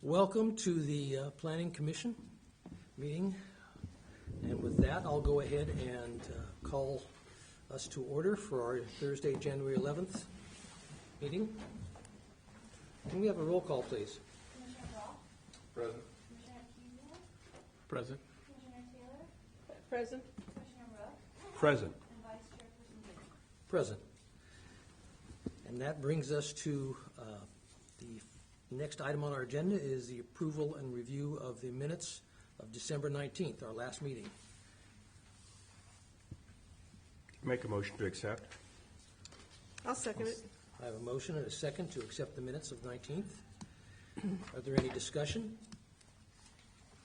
Welcome to the Planning Commission meeting. And with that, I'll go ahead and call us to order for our Thursday, January 11th meeting. Can we have a roll call, please? Commissioner Brock? Present. Commissioner Kingsburg? Present. Commissioner Taylor? Present. Commissioner Rook? Present. And Vice Chairperson Baker? Present. And that brings us to the next item on our agenda is the approval and review of the minutes of December 19th, our last meeting. Make a motion to accept. I'll second it. I have a motion and a second to accept the minutes of 19th. Are there any discussion?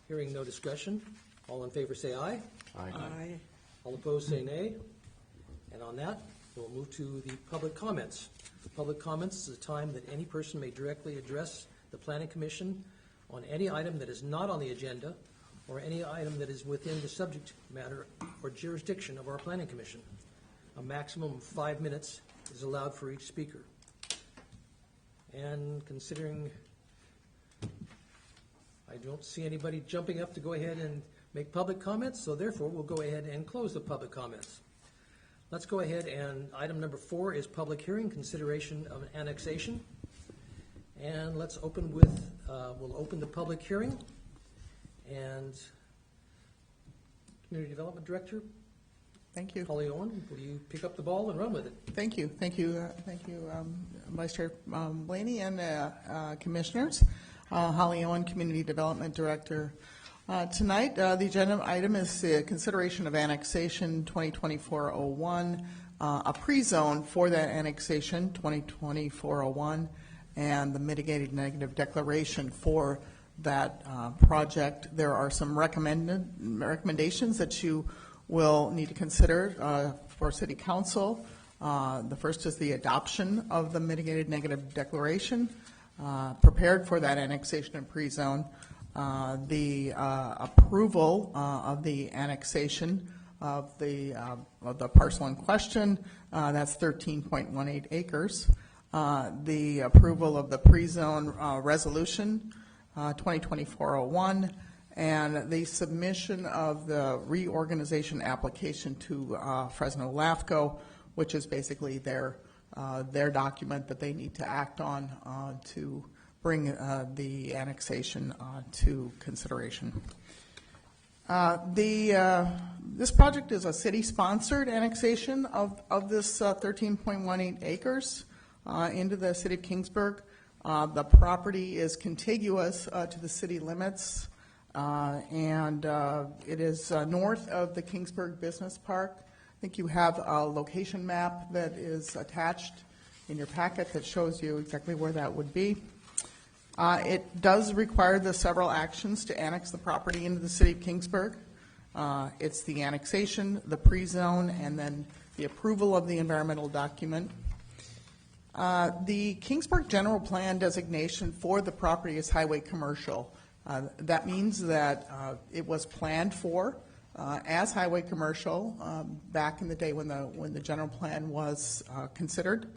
Hearing no discussion, all in favor say aye. Aye. All opposed say nay. And on that, we'll move to the public comments. Public comments is a time that any person may directly address the Planning Commission on any item that is not on the agenda or any item that is within the subject matter or jurisdiction of our Planning Commission. A maximum of 5 minutes is allowed for each speaker. And considering I don't see anybody jumping up to go ahead and make public comments, so therefore we'll go ahead and close the public comments. Let's go ahead and item number 4 is public hearing, consideration of an annexation. And let's open with, we'll open the public hearing. And Community Development Director, Thank you. Holly Owen, will you pick up the ball and run with it? Thank you. Vice Chair Blaney and Commissioners. Holly Owen, Community Development Director. Tonight, the agenda item is consideration of annexation 2024-01, a pre-zone for that annexation 2024-01, and the mitigated negative declaration for that project. There are some recommendations that you will need to consider for City Council. The first is the adoption of the mitigated negative declaration prepared for that annexation and pre-zone. The approval of the annexation of the parcel in question, that's 13.18 acres. The approval of the pre-zone resolution 2024-01, and the submission of the reorganization application to Fresno LAFCO, which is basically their document that they need to act on to bring the annexation to consideration. This project is a city-sponsored annexation of this 13.18 acres into the city of Kingsburg. The property is contiguous to the city limits, and it is north of the Kingsburg Business Park. I think you have a location map that is attached in your packet that shows you exactly where that would be. It does require the several actions to annex the property into the city of Kingsburg. It's the annexation, the pre-zone, and then the approval of the environmental document. The Kingsburg General Plan designation for the property is highway commercial. That means that it was planned for as highway commercial back in the day when the general plan was considered,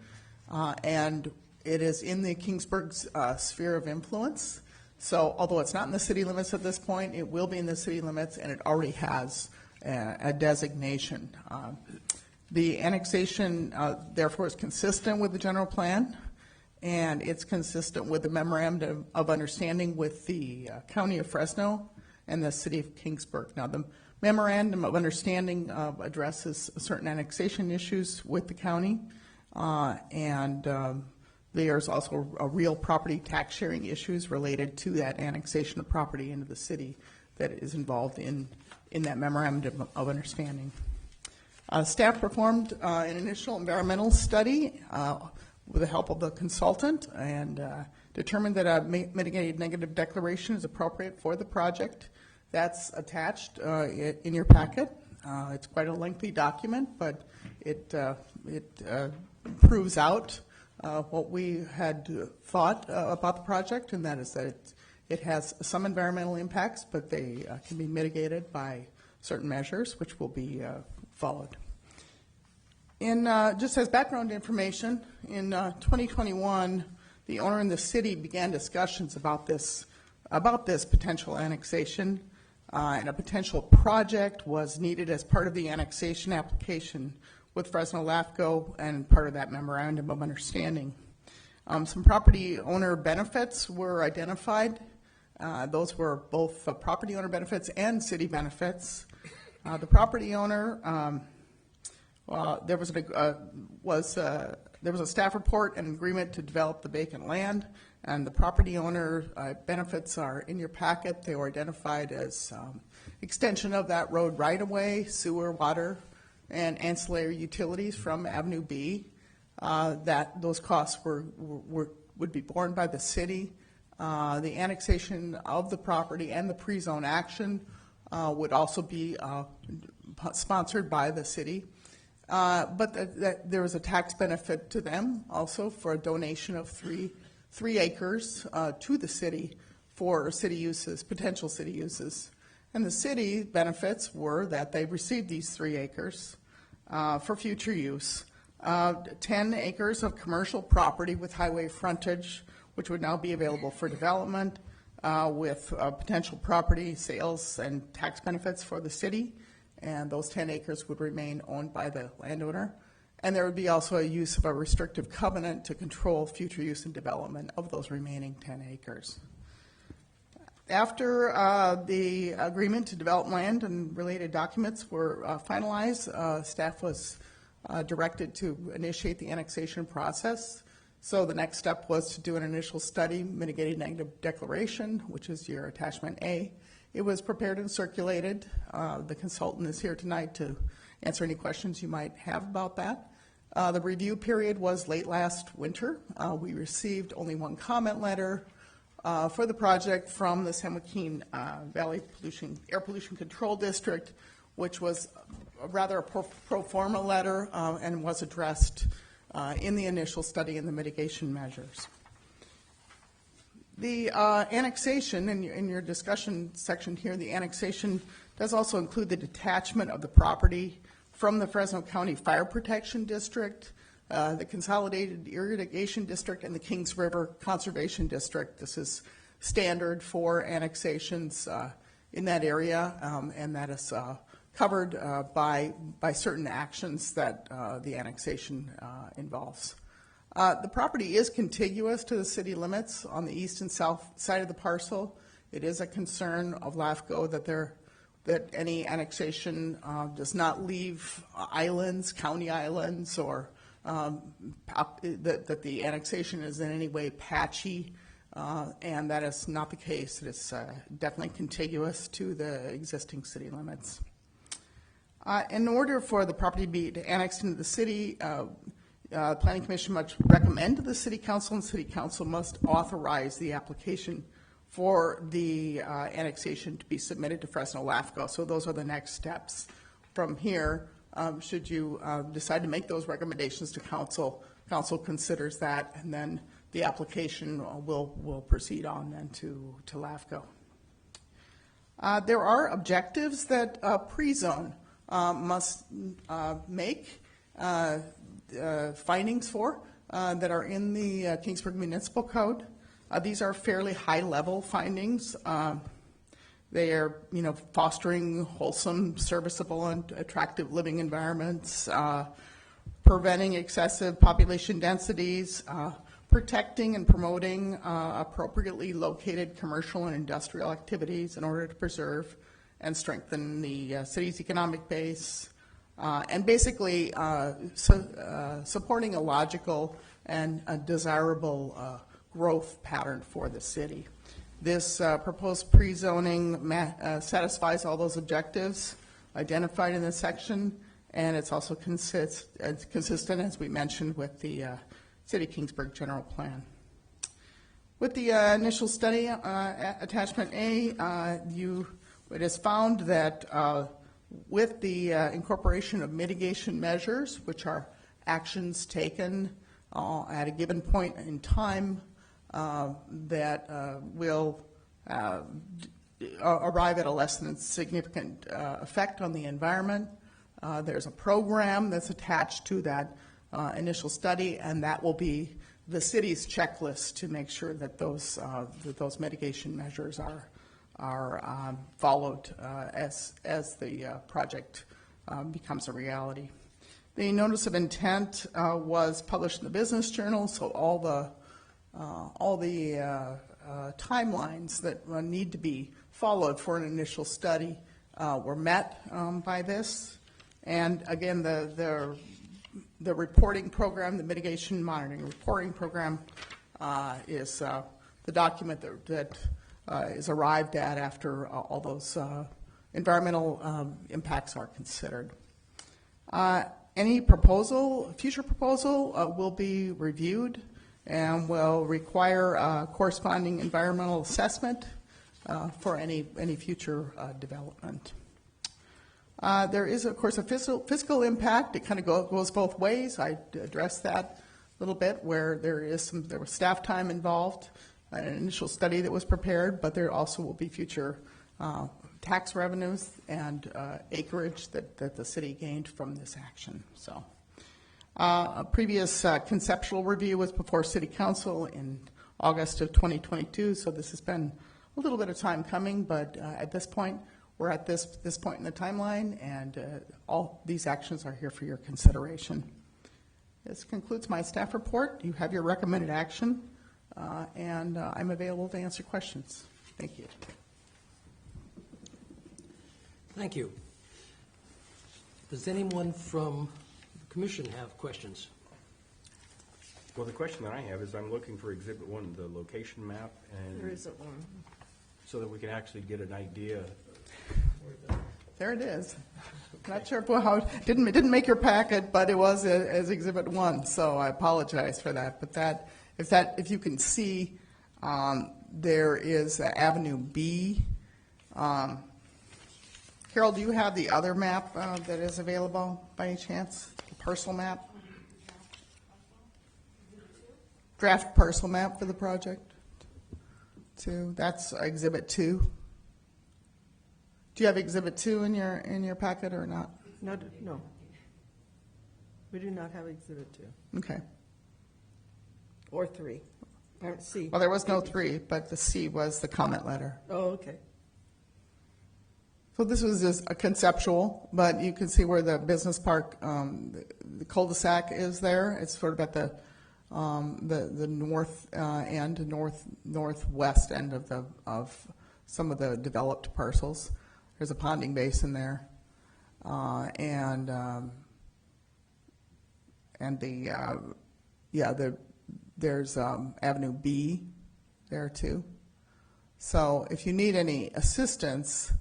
and it is in the Kingsburg's sphere of influence. So although it's not in the city limits at this point, it will be in the city limits, and it already has a designation. The annexation, therefore, is consistent with the general plan, and it's consistent with the memorandum of understanding with the County of Fresno and the city of Kingsburg. Now, the memorandum of understanding addresses certain annexation issues with the county, and there's also a real property tax sharing issues related to that annexation of property into the city that is involved in that memorandum of understanding. Staff performed an initial environmental study with the help of the consultant and determined that a mitigated negative declaration is appropriate for the project. That's attached in your packet. It's quite a lengthy document, but it proves out what we had thought about the project, and that is that it has some environmental impacts, but they can be mitigated by certain measures, which will be followed. Just as background information, in 2021, the owner and the city began discussions about this about this potential annexation, and a potential project was needed as part of the annexation application with Fresno LAFCO and part of that memorandum of understanding. Some property owner benefits were identified. Those were both property owner benefits and city benefits. The property owner, there was a staff report and agreement to develop the vacant land, and the property owner benefits are in your packet. They were identified as extension of that road right-of-way, sewer, water, and ancillary utilities from Avenue B. That those costs would be borne by the city. The annexation of the property and the pre-zone action would also be sponsored by the city. But there was a tax benefit to them also for a donation of three acres to the city for city uses, potential city uses. And the city benefits were that they received these 3 acres for future use. 10 acres of commercial property with highway frontage, which would now be available for development with potential property sales and tax benefits for the city. And those 10 acres would remain owned by the landowner. And there would be also a use of a restrictive covenant to control future use and development of those remaining 10 acres. After the agreement to develop land and related documents were finalized, staff was directed to initiate the annexation process. So the next step was to do an initial study, mitigated negative declaration, which is your attachment A. It was prepared and circulated. The consultant is here tonight to answer any questions you might have about that. The review period was late last winter. We received only 1 comment letter for the project from the San Joaquin Valley Air Pollution Control District, which was rather a pro forma letter and was addressed in the initial study and the mitigation measures. The annexation, in your discussion section here, the annexation does also include the detachment of the property from the Fresno County Fire Protection District, the Consolidated Irrigation District, and the Kings River Conservation District. This is standard for annexations in that area, and that is covered by certain actions that the annexation involves. The property is contiguous to the city limits on the east and south side of the parcel. It is a concern of LAFCO that any annexation does not leave islands, county islands, or that the annexation is in any way patchy, and that is not the case. It is definitely contiguous to the existing city limits. In order for the property to be annexed into the city, Planning Commission must recommend to the City Council, and City Council must authorize the application for the annexation to be submitted to Fresno LAFCO. So those are the next steps from here. Should you decide to make those recommendations to Council, Council considers that, and then the application will proceed on then to LAFCO. There are objectives that pre-zone must make findings for that are in the Kingsburg Municipal Code. These are fairly high-level findings. They are, fostering wholesome, serviceable, and attractive living environments, preventing excessive population densities, protecting and promoting appropriately located commercial and industrial activities in order to preserve and strengthen the city's economic base, and basically supporting a logical and a desirable growth pattern for the city. This proposed pre-zoning satisfies all those objectives identified in this section, and it's also consistent, as we mentioned, with the City of Kingsburg General Plan. With the initial study, attachment A, it is found that with the incorporation of mitigation measures, which are actions taken at a given point in time that will arrive at a less than significant effect on the environment. There's a program that's attached to that initial study, and that will be the city's checklist to make sure that those mitigation measures are followed as the project becomes a reality. The notice of intent was published in the Business Journal, so all the timelines that need to be followed for an initial study were met by this. And again, the reporting program, the mitigation monitoring reporting program, is the document that is arrived at after all those environmental impacts are considered. Any future proposal will be reviewed and will require a corresponding environmental assessment for any future development. There is, of course, a fiscal impact. It kind of goes both ways. I addressed that a little bit, where there was staff time involved, an initial study that was prepared, but there also will be future tax revenues and acreage that the city gained from this action. So, a previous conceptual review was before City Council in August of 2022. So this has been a little bit of time coming, but at this point, we're at this point in the timeline, and all these actions are here for your consideration. This concludes my staff report. You have your recommended action, and I'm available to answer questions. Thank you. Thank you. Does anyone from the commission have questions? Well, the question that I have is I'm looking for Exhibit 1, the location map, There and isn't one. so that we can actually get an idea. There it is. Not sure how it didn't make your packet, but it was as Exhibit 1. So I apologize for that. But if you can see, there is Avenue B. Carol, do you have the other map that is available by any chance? The parcel map? Draft parcel map for the project? 2. That's Exhibit 2. Do you have Exhibit 2 in your packet or not? No. We do not have Exhibit 2. Okay. Or 3. C. Well, there was no 3, but the C was the comment letter. Oh, okay. So this was just a conceptual, but you can see where the business park, the cul-de-sac is there. It's sort of at the north end, northwest end of some of the developed parcels. There's a ponding basin there, there's Avenue B there too. So if you need any assistance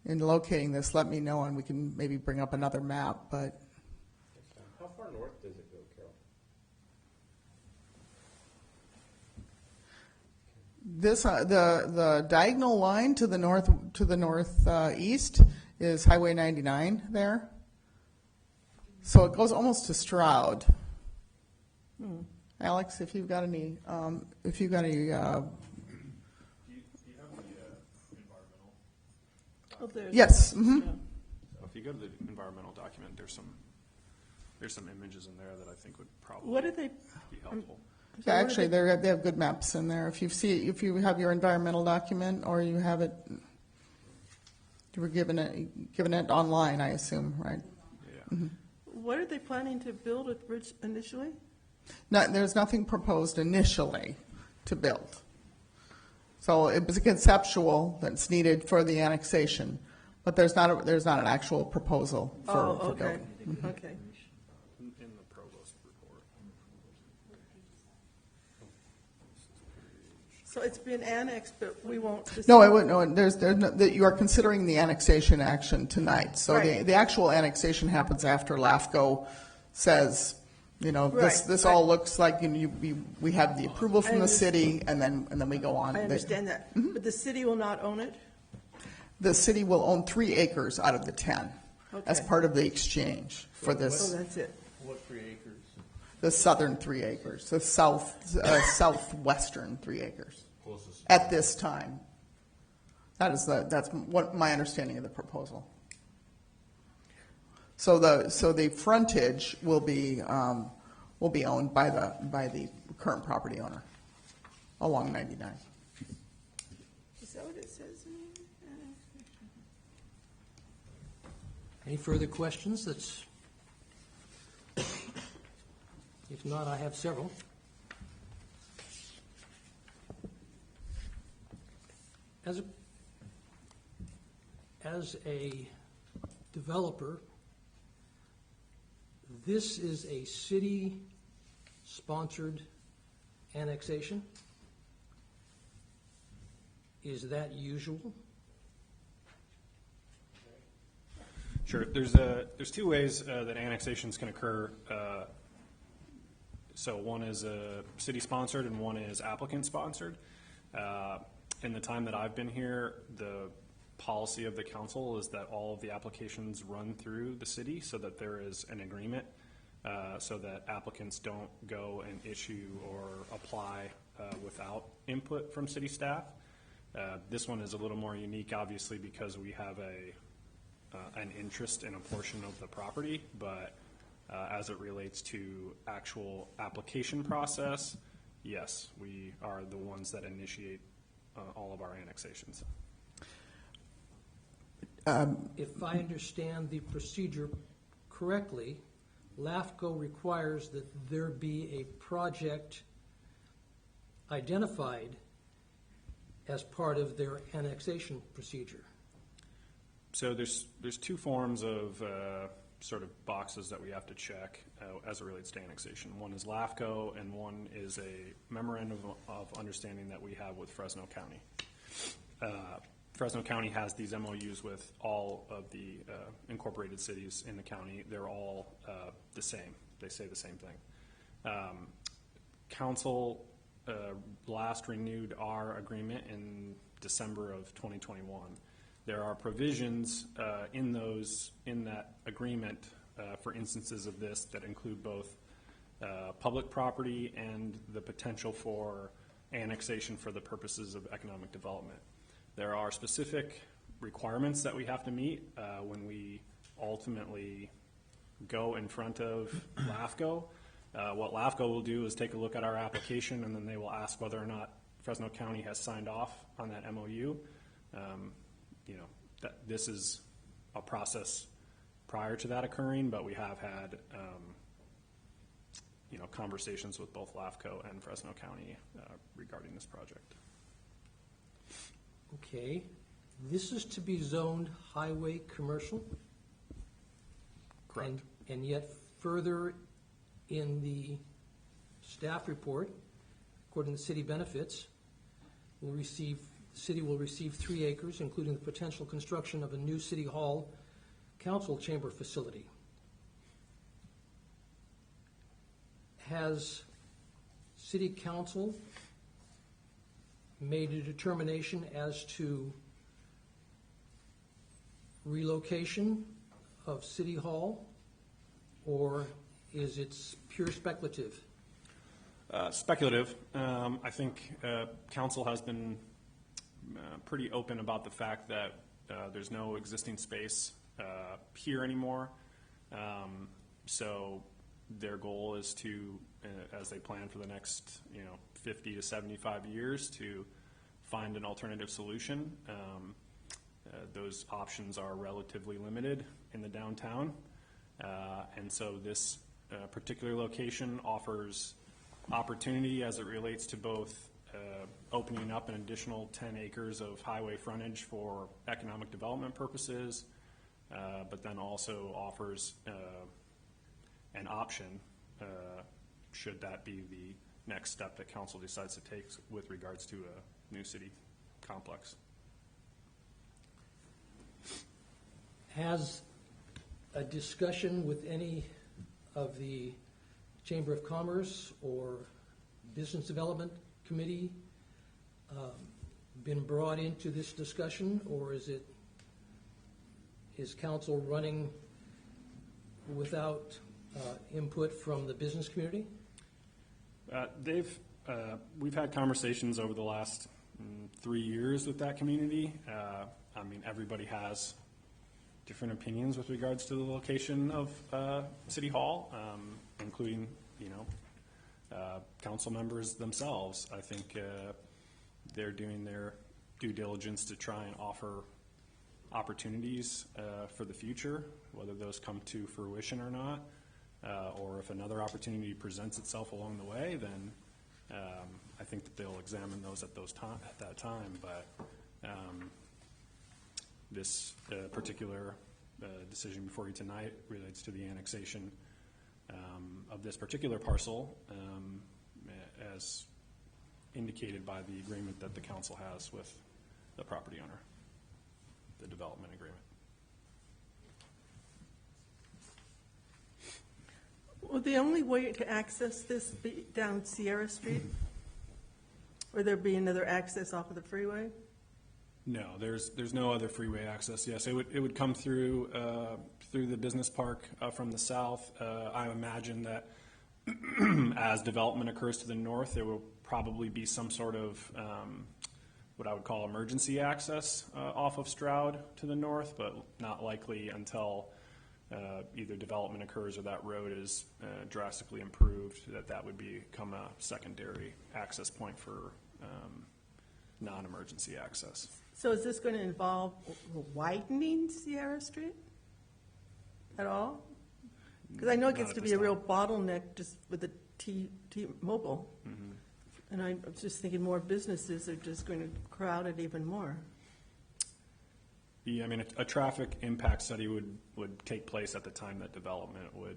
in locating this, let me know, and we can maybe bring up another map. But How far north does it go, Carol? this the diagonal line to the northeast is Highway 99 there. So it goes almost to Stroud. Alex, if you've got any, Do you have the environmental? Oh, there's yes. one. Mm-hmm. Yeah. If you go to the environmental document, there's some images in there that I think would probably What do they? be helpful. Yeah, actually, they have good maps in there. If you have your environmental document, or you have it, you were given it online, I assume, right? Yeah. What are they planning to build at Bridge initially? No, there's nothing proposed initially to build. So it was a conceptual that's needed for the annexation, but there's not an actual proposal for okay. building. Okay. In the provost report. So it's been annexed, but we won't. No, I wouldn't. No, there's no, you are considering the annexation action tonight. So Right. the actual annexation happens after LAFCO says, Right, this right. all looks like we have the approval from the understand. city, and then we go on. I understand that. But the city will not own it? The city will own 3 acres out of the 10 as Okay. part of the exchange for Oh, this, that's it. What 3 acres? the southern 3 acres, the southwestern 3 acres Closest. at this time. That's what my understanding of the proposal. So the frontage will be will be owned by the current property owner along 99. Is that what it says in here? Any further questions? That's, if not, I have several. As a developer, this is a city-sponsored annexation. Is that usual? Sure. There's two ways that annexations can occur. So one is city-sponsored and one is applicant-sponsored. In the time that I've been here, the policy of the council is that all of the applications run through the city so that there is an agreement so that applicants don't go and issue or apply without input from city staff. This one is a little more unique, obviously, because we have an interest in a portion of the property, but as it relates to actual application process, yes, we are the ones that initiate all of our annexations. If I understand the procedure correctly, LAFCO requires that there be a project identified as part of their annexation procedure. So there's two forms of sort of boxes that we have to check as it relates to annexation. One is LAFCO, and one is a memorandum of understanding that we have with Fresno County. Fresno County has these MOUs with all of the incorporated cities in the county. They're all the same. They say the same thing. Council last renewed our agreement in December of 2021. There are provisions in that agreement for instances of this that include both public property and the potential for annexation for the purposes of economic development. There are specific requirements that we have to meet when we ultimately go in front of LAFCO. What LAFCO will do is take a look at our application, and then they will ask whether or not Fresno County has signed off on that MOU. This is a process prior to that occurring, but we have had conversations with both LAFCO and Fresno County regarding this project. Okay, this is to be zoned highway commercial? Correct. And yet further in the staff report, according to city benefits, the city will receive 3 acres, including the potential construction of a new city hall council chamber facility. Has city council made a determination as to relocation of City Hall, or is it pure speculative? Speculative. I think council has been pretty open about the fact that there's no existing space here anymore. So their goal is to, as they plan for the next 50 to 75 years, to find an alternative solution. Those options are relatively limited in the downtown. And so this particular location offers opportunity as it relates to both opening up an additional 10 acres of highway frontage for economic development purposes, but then also offers an option should that be the next step that council decides to take with regards to a new city complex. Has a discussion with any of the Chamber of Commerce or Business Development Committee been brought into this discussion, or is council running without input from the business community? We've had conversations over the last 3 years with that community. Everybody has different opinions with regards to the location of City Hall, including council members themselves, I think they're doing their due diligence to try and offer opportunities for the future, whether those come to fruition or not, or if another opportunity presents itself along the way, then I think that they'll examine those at that time. But this particular decision before you tonight relates to the annexation of this particular parcel, as indicated by the agreement that the council has with the property owner, the development agreement. Will the only way to access this be down Sierra Street? Or there be another access off of the freeway? No, there's no other freeway access. Yes, it would come through the business park from the south. I imagine that as development occurs to the north, there will probably be some sort of what I would call emergency access off of Stroud to the north, but not likely until either development occurs or that road is drastically improved, that would become a secondary access point for non-emergency access. So is this going to involve widening Sierra Street at all? Because I know it Not gets at to this be a real time. bottleneck just with the T-Mobile. Mm-hmm. And I'm just thinking more businesses are just going to crowd it even more. Yeah, I mean, a traffic impact study would take place at the time that development would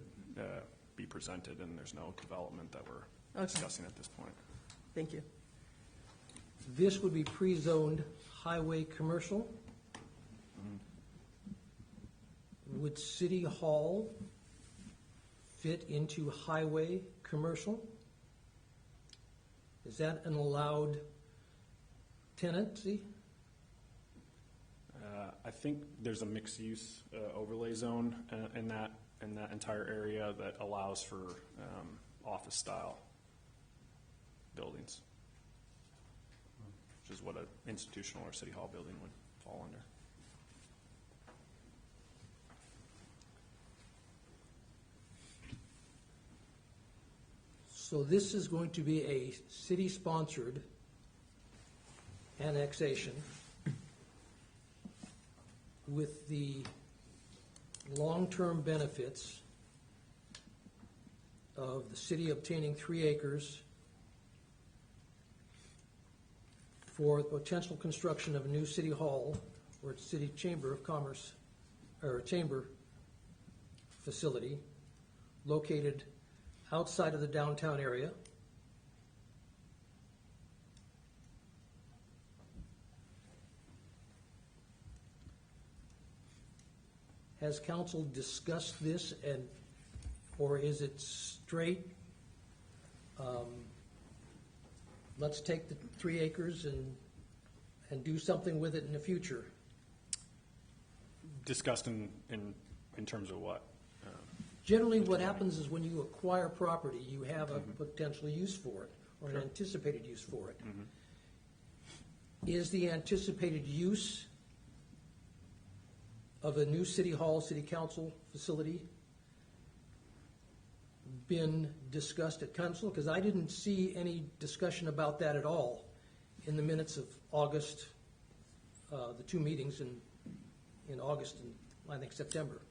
be presented, and there's no development that we're Okay. discussing at this point. Thank you. This would be pre-zoned highway commercial. Would City Hall fit into highway commercial? Is that an allowed tenancy? I think there's a mixed-use overlay zone in that entire area that allows for office-style buildings, which is what an institutional or city hall building would fall under. So this is going to be a city-sponsored annexation with the long-term benefits of the city obtaining 3 acres for the potential construction of a new city hall or city chamber of commerce, or chamber facility located outside of the downtown area. Has council discussed this, or is it straight, let's take the 3 acres and do something with it in the future? Discussed in terms of what? Generally, what happens is when you acquire property, you have a potential use for it, or an anticipated use for it. Is the anticipated use of a new city hall, city council facility been discussed at council? Because I didn't see any discussion about that at all in the minutes of August, the 2 meetings in August and I think September.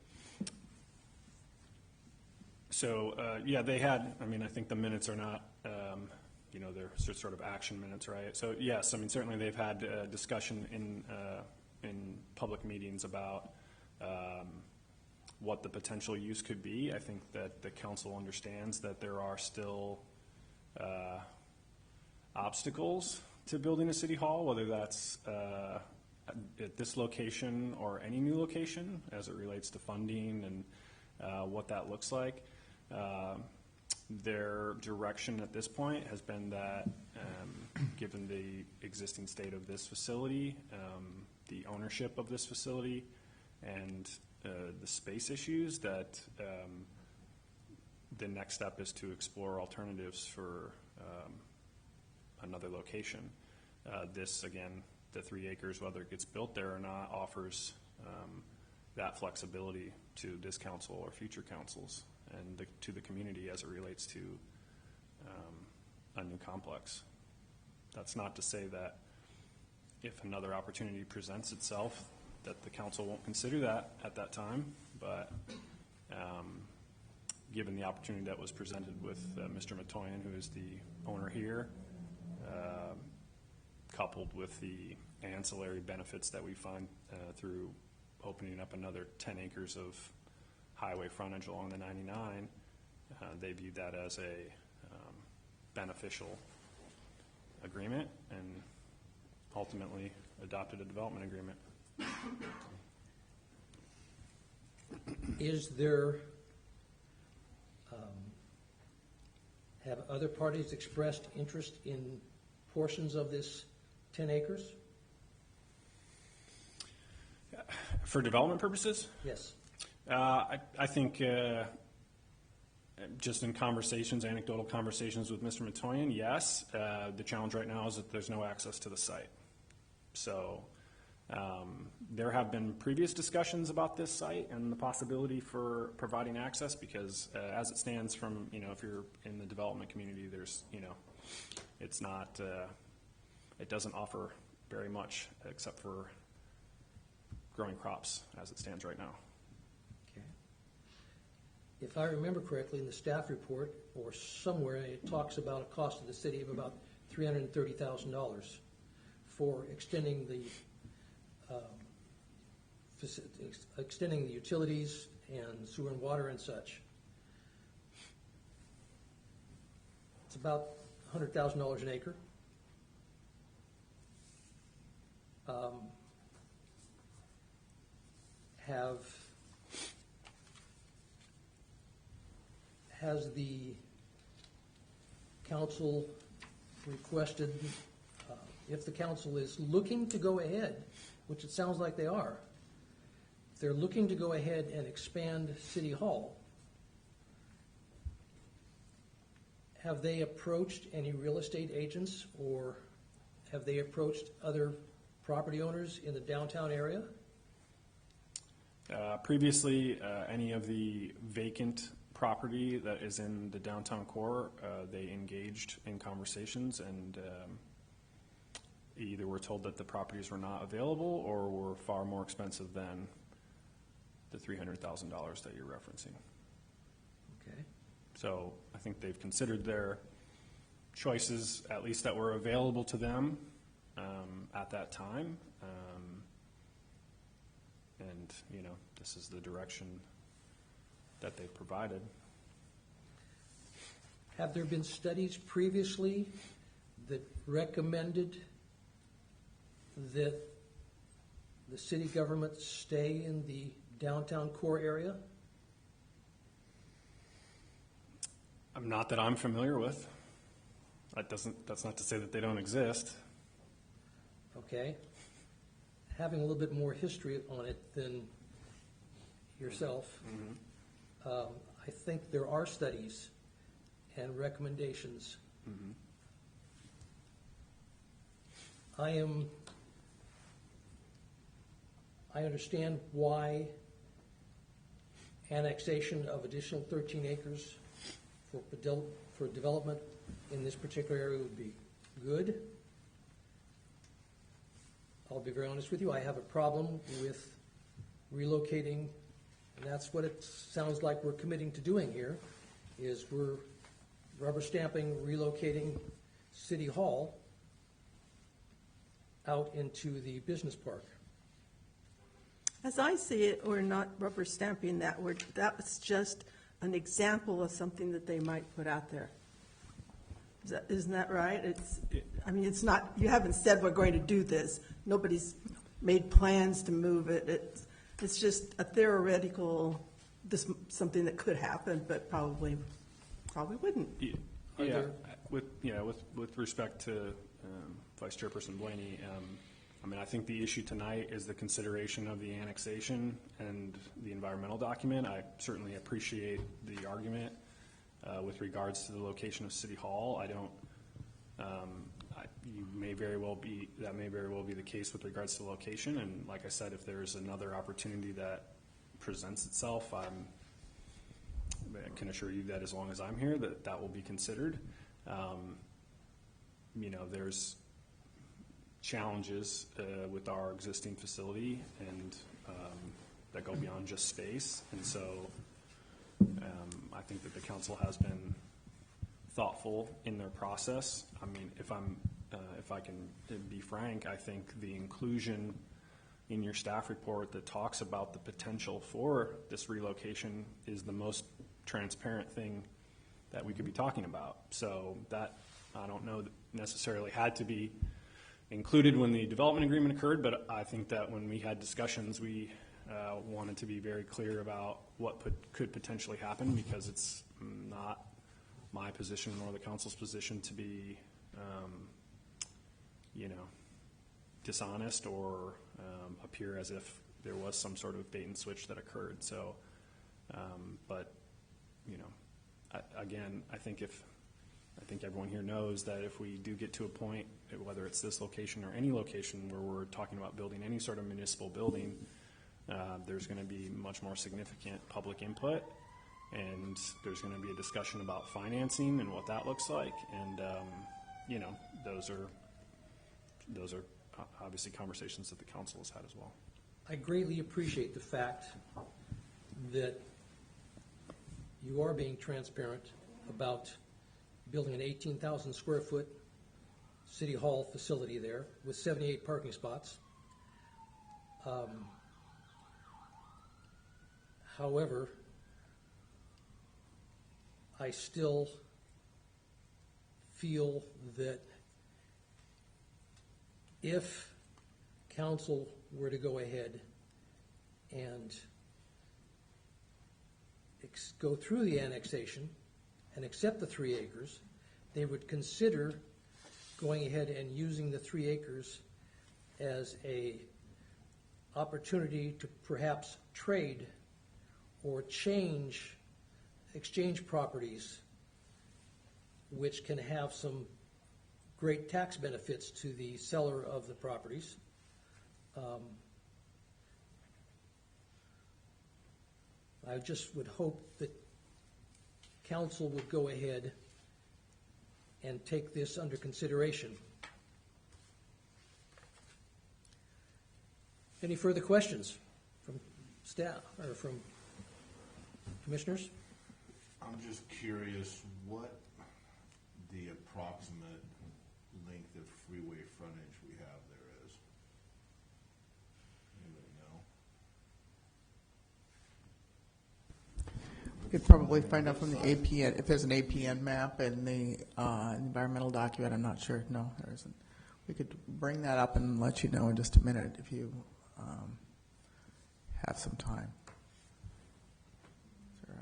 So, yeah, they had, I mean, I think the minutes are not, they're sort of action minutes, right? So, yes, I mean, certainly they've had discussion in public meetings about what the potential use could be. I think that the council understands that there are still obstacles to building a city hall, whether that's at this location or any new location as it relates to funding and what that looks like. Their direction at this point has been that given the existing state of this facility, the ownership of this facility, and the space issues, that the next step is to explore alternatives for another location. This, again, the 3 acres, whether it gets built there or not, offers that flexibility to this council or future councils and to the community as it relates to a new complex. That's not to say that if another opportunity presents itself, that the council won't consider that at that time, but given the opportunity that was presented with Mr. Matoyan, who is the owner here, coupled with the ancillary benefits that we find through opening up another 10 acres of highway frontage along the 99, they viewed that as a beneficial agreement and ultimately adopted a development agreement. Is there, have other parties expressed interest in portions of this 10 acres? For development purposes? Yes. I think just in conversations, anecdotal conversations with Mr. Matoyan, yes. The challenge right now is that there's no access to the site. So there have been previous discussions about this site and the possibility for providing access because as it stands from, if you're in the development community, there's, it's not, it doesn't offer very much except for growing crops as it stands right now. Okay. If I remember correctly, in the staff report or somewhere, it talks about a cost to the city of about $330,000 for extending the utilities and sewer and water and such. It's about $100,000 an acre. Has the council requested, if the council is looking to go ahead, which it sounds like they are, if they're looking to go ahead and expand City Hall, have they approached any real estate agents or have they approached other property owners in the downtown area? Previously, any of the vacant property that is in the downtown core, they engaged in conversations and either were told that the properties were not available or were far more expensive than the $300,000 that you're referencing. Okay. So I think they've considered their choices, at least that were available to them at that time. And, this is the direction that they've provided. Have there been studies previously that recommended that the city government stay in the downtown core area? Not that I'm familiar with. That's not to say that they don't exist. Okay. Having a little bit more history on it than yourself, I think there are studies and recommendations. I understand why annexation of additional 13 acres for development in this particular area would be good. I'll be very honest with you, I have a problem with relocating, and that's what it sounds like we're committing to doing here, is we're rubber stamping, relocating City Hall out into the business park. As I see it, we're not rubber stamping that. That was just an example of something that they might put out there. Isn't that right? It's not, you haven't said we're going to do this. Nobody's made plans to move it. It's just a theoretical, something that could happen, but probably wouldn't. Yeah, with respect to Vice Chairperson Blaney, I think the issue tonight is the consideration of the annexation and the environmental document. I certainly appreciate the argument with regards to the location of City Hall. That may very well be the case with regards to the location. And like I said, if there's another opportunity that presents itself, I can assure you that as long as I'm here, that will be considered. There's challenges with our existing facility and that go beyond just space. And so I think that the council has been thoughtful in their process. I mean, if I can be frank, I think the inclusion in your staff report that talks about the potential for this relocation is the most transparent thing that we could be talking about. So that, I don't know, necessarily had to be included when the development agreement occurred, but I think that when we had discussions, we wanted to be very clear about what could potentially happen, because it's not my position nor the council's position to be, dishonest or appear as if there was some sort of bait and switch that occurred. So, again, I think everyone here knows that if we do get to a point, whether it's this location or any location where we're talking about building any sort of municipal building, there's going to be much more significant public input, and there's going to be a discussion about financing and what that looks like. And, those are obviously conversations that the council has had as well. I greatly appreciate the fact that you are being transparent about building an 18,000 square foot city hall facility there with 78 parking spots. However, I still feel that if council were to go ahead and go through the annexation and accept the 3 acres, they would consider going ahead and using the 3 acres as a opportunity to perhaps trade or exchange properties, which can have some great tax benefits to the seller of the properties. I just would hope that council would go ahead and take this under consideration. Any further questions from staff or from commissioners? I'm just curious what the approximate length of freeway frontage we have there is. Anybody know? We could probably find out from the APN, if there's an APN map in the environmental document. I'm not sure. No, there isn't. We could bring that up and let you know in just a minute if you have some time. Is there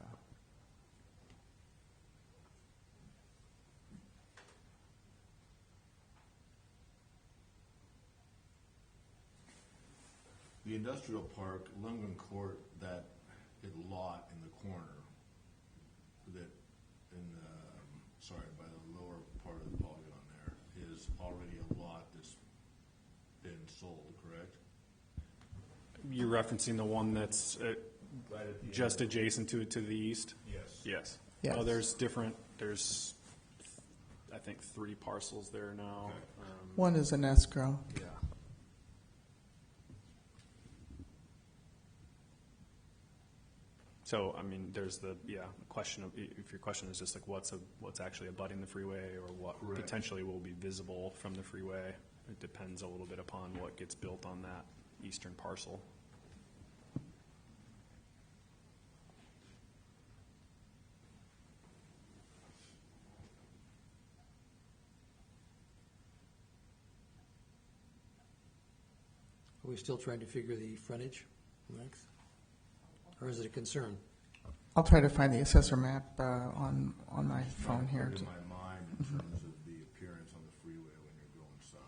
The industrial park, Lundgren Court, that lot in the corner, that by the lower part of the polygon there, is already a lot that's been sold, correct? You're referencing the one that's Right at the just end. adjacent to it to the east? Yes. Yes. Yes. Oh, there's I think 3 parcels there now. Okay. one is an escrow. Yeah. So, I mean, there's the question of, if your question is just like what's actually abutting the freeway or what Right. potentially will be visible from the freeway, it depends a little bit upon what gets built on that eastern parcel. Are we still trying to figure the frontage length? Or is it a concern? I'll try to find the assessor map on my phone here. In my mind, in terms of the appearance on the freeway when you're going south.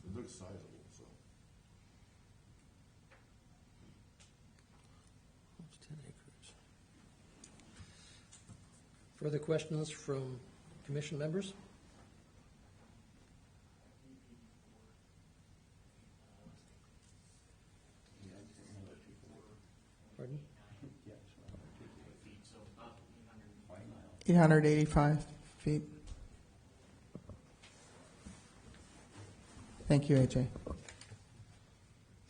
It looks sizable, so. It's 10 acres. Further questions from commission members? 885 feet. Thank you, AJ.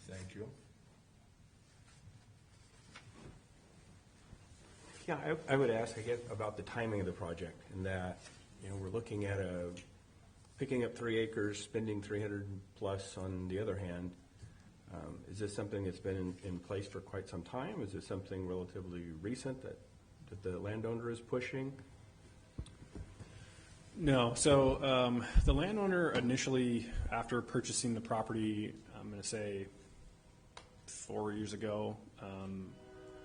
Thank you. Yeah, I would ask, I guess, about the timing of the project, and that, we're looking at picking up 3 acres, spending 300 plus on the other hand. Is this something that's been in place for quite some time? Is this something relatively recent that the landowner is pushing? No. So the landowner initially, after purchasing the property, I'm going to say 4 years ago,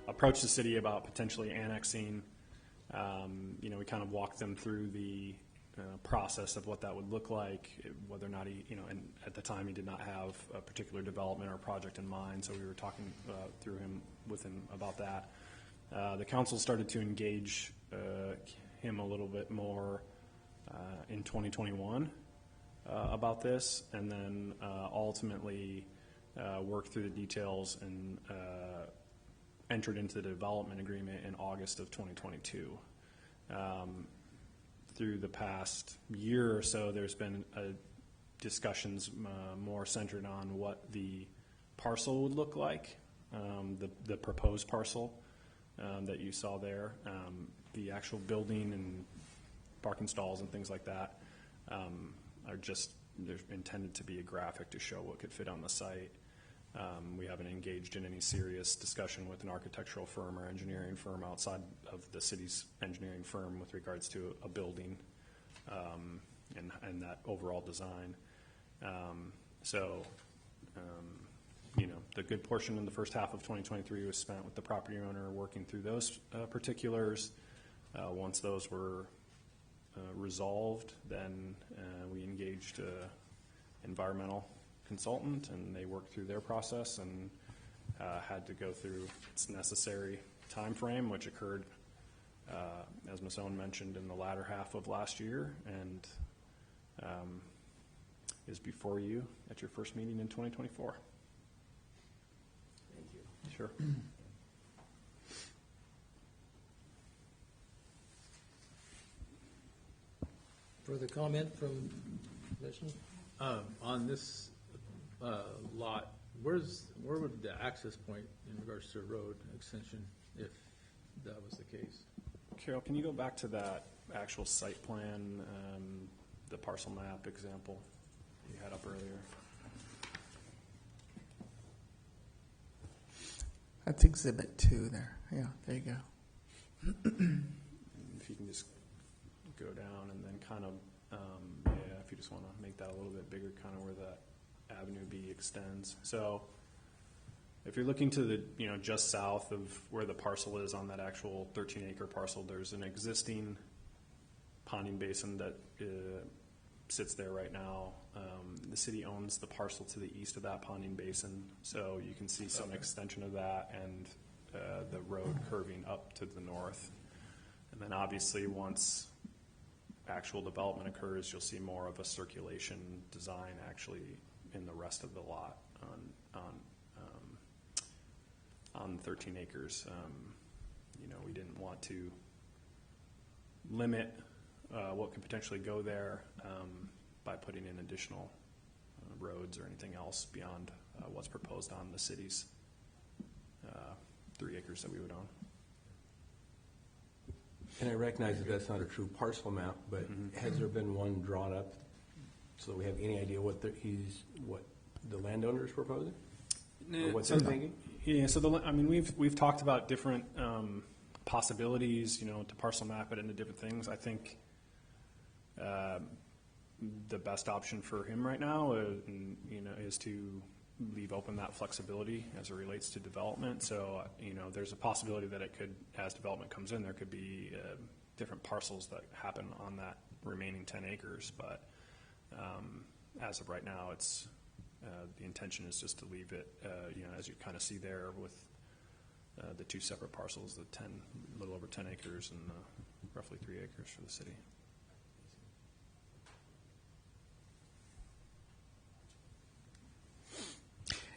approached the city about potentially annexing. We kind of walked them through the process of what that would look like, whether or not he, and at the time he did not have a particular development or project in mind, so we were talking with him about that. The council started to engage him a little bit more in 2021 about this, and then ultimately worked through the details and entered into the development agreement in August of 2022. Through the past year or so, there's been discussions more centered on what the parcel would look like, the proposed parcel that you saw there. The actual building and parking stalls and things like that are just, they're intended to be a graphic to show what could fit on the site. We haven't engaged in any serious discussion with an architectural firm or engineering firm outside of the city's engineering firm with regards to a building and that overall design. The good portion in the first half of 2023 was spent with the property owner working through those particulars. Once those were resolved, then we engaged environmental consultant, and they worked through their process and had to go through its necessary time frame, which occurred, as Ms. Owen mentioned, in the latter half of last year, and is before you at your first meeting in 2024. Thank you. Sure. Further comment from Commissioner? On this lot, where would the access point in regards to road extension, if that was the case? Carol, can you go back to that actual site plan, the parcel map example you had up earlier? That's Exhibit 2 there. Yeah, there you go. If you can just go down and then kind of, if you just want to make that a little bit bigger, kind of where that Avenue B extends. So if you're looking to the, just south of where the parcel is on that actual 13-acre parcel, there's an existing ponding basin that sits there right now. The city owns the parcel to the east of that ponding basin, so you can see some extension of that and the road curving up to the north. And then obviously once actual development occurs, you'll see more of a circulation design actually in the rest of the lot on 13 acres. We didn't want to limit what could potentially go there by putting in additional roads or anything else beyond what's proposed on the city's 3 acres that we would own. And I recognize that that's not a true parcel map, but has there been one drawn up so that we have any idea what the landowner is proposing? Or what they're thinking? Yeah, so we've talked about different possibilities, to parcel map it into different things. I think the best option for him right now, is to leave open that flexibility as it relates to development. So, there's a possibility that it could, as development comes in, there could be different parcels that happen on that remaining 10 acres. But as of right now, it's the intention is just to leave it, as you kind of see there with the 2 separate parcels, the little over 10 acres and roughly 3 acres for the city.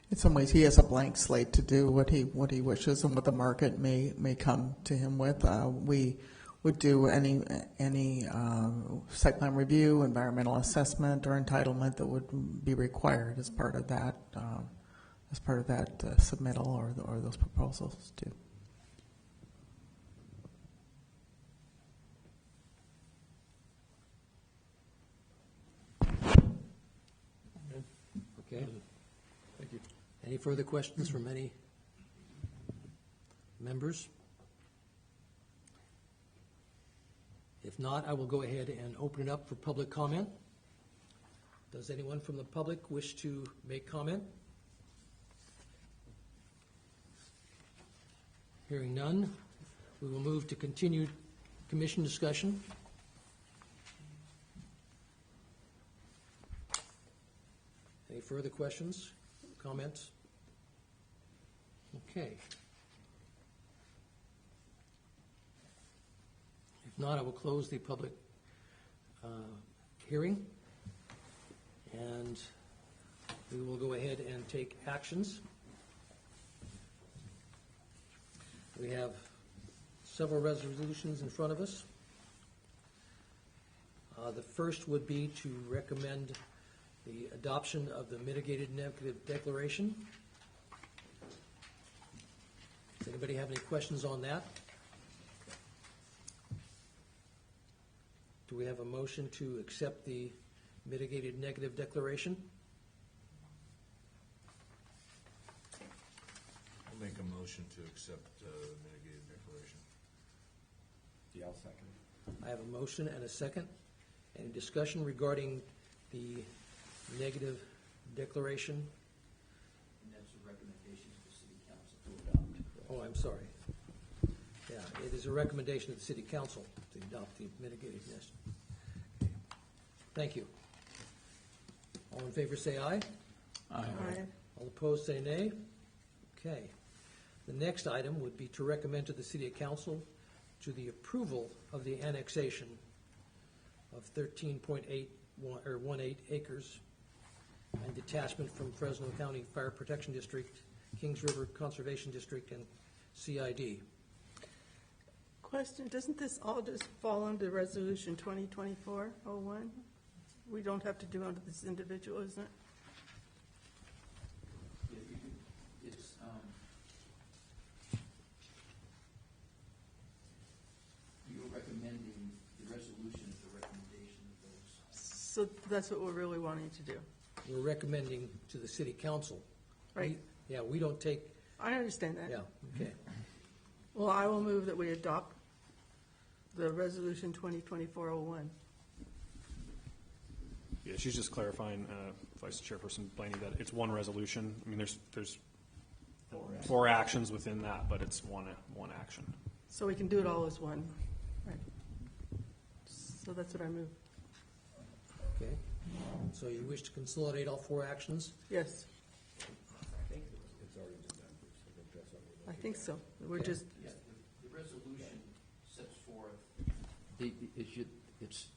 In some ways, he has a blank slate to do what he wishes and what the market may come to him with. We would do any site plan review, environmental assessment, or entitlement that would be required as part of that submittal or those proposals too. Okay. Thank you. Any further questions from any members? If not, I will go ahead and open it up for public comment. Does anyone from the public wish to make comment? Hearing none, we will move to continued commission discussion. Any further questions, comments? Okay. If not, I will close the public hearing, and we will go ahead and take actions. We have several resolutions in front of us. The first would be to recommend the adoption of the mitigated negative declaration. Does anybody have any questions on that? Do we have a motion to accept the mitigated negative declaration? I'll make a motion to accept the mitigated declaration. Yeah, I'll second. I have a motion and a second. Any discussion regarding the negative declaration? And that's a recommendation to the city council to adopt. Oh, I'm sorry. Yeah, it is a recommendation of the city council to adopt the mitigated nest. Okay. Thank you. All in favor say aye. Aye. All opposed say nay. Okay. The next item would be to recommend to the city council to the approval of the annexation of 13.18 acres and detachment from Fresno County Fire Protection District, Kings River Conservation District, and CID. Question, doesn't this all just fall under Resolution 2024-01? We don't have to do under this individual, isn't it? Yeah, it's, you're recommending, the resolution is the recommendation of those. So that's what we're really wanting to do, We're recommending to the city council. right? Yeah, we don't take, I understand that. yeah, okay. Well, I will move that we adopt the Resolution 2024-01. Yeah, she's just clarifying, Vice Chairperson Blaney, that it's one resolution. I mean, there's four actions within that, but it's one action. So we can do it all as one, right? So that's what I move. Okay. So you wish to consolidate all four actions? Yes, It's already been done, so I think that's what we're I think so. We're Okay. just, Yeah, the resolution sets forth, it's,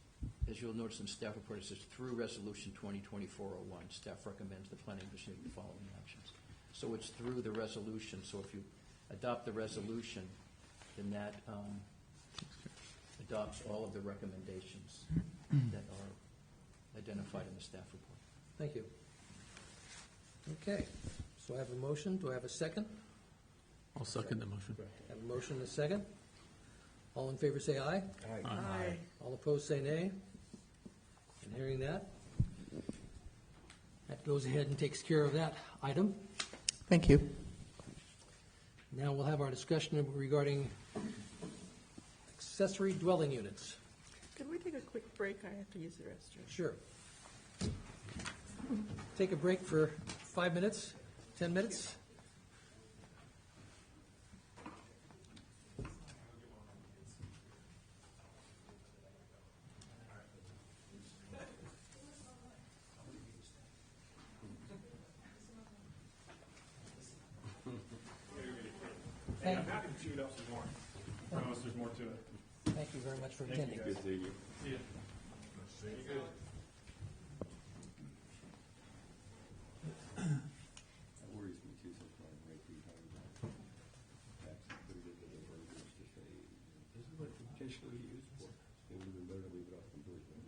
as you'll notice in staff report, it says through Resolution 2024-01, staff recommends the planning commission make the following actions. So it's through the resolution, so if you adopt the resolution, then that adopts all of the recommendations that are identified in the staff report. Thank you. Okay, so I have a motion. Do I have a second? I'll second the motion. I have a motion and a second. All in favor say aye. aye. All opposed say nay. And hearing that, that goes ahead and takes care of that item. Thank you. Now we'll have our discussion regarding accessory dwelling units. Could we take a quick break? I have to use the restroom. Sure. Take a break for 5 minutes, 10 minutes. I'm happy to chew it up some more. I promise there's more to it. Thank you very much for attending. Good seeing you. See ya. That worries me too, sometimes, right, we talk about tax, put it into the burgers to say, this is what initially used for? It would have been better to leave it off completely,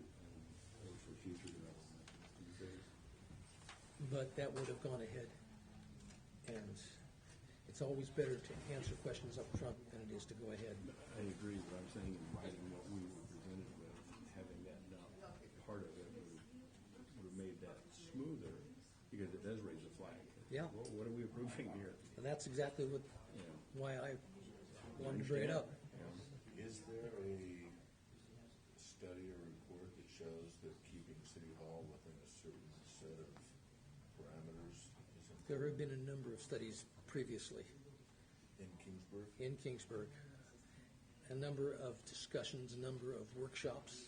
or for future development these days. But that would have gone ahead. And it's always better to answer questions up front than it is to go ahead. I agree, but I'm saying in writing what we were presented with, having that not part of it would have made that smoother, because it does raise a flag. Yeah. What are we approving here? And that's exactly what, You know, why I wanted to bring it up. Is there a study or report that shows that keeping City Hall within a certain set of parameters is important There have been a number of studies previously in Kingsburg? in Kingsburg, a number of discussions, a number of workshops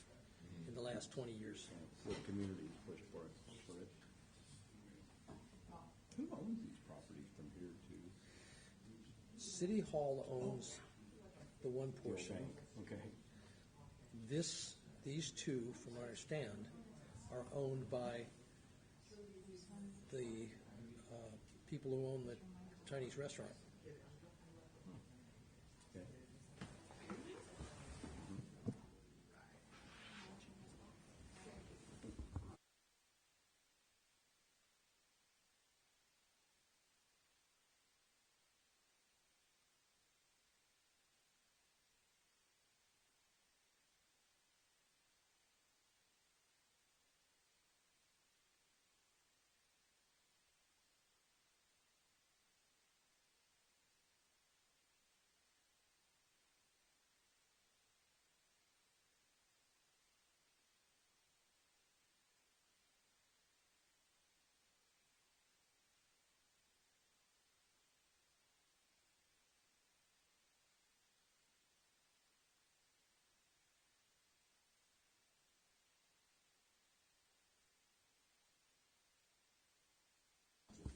in the last 20 years. what communities push for it. Who owns these properties from here to City Hall owns the one the old portion. bank? Okay. These two, from what I understand, are owned by the people who own the Chinese restaurant. Okay.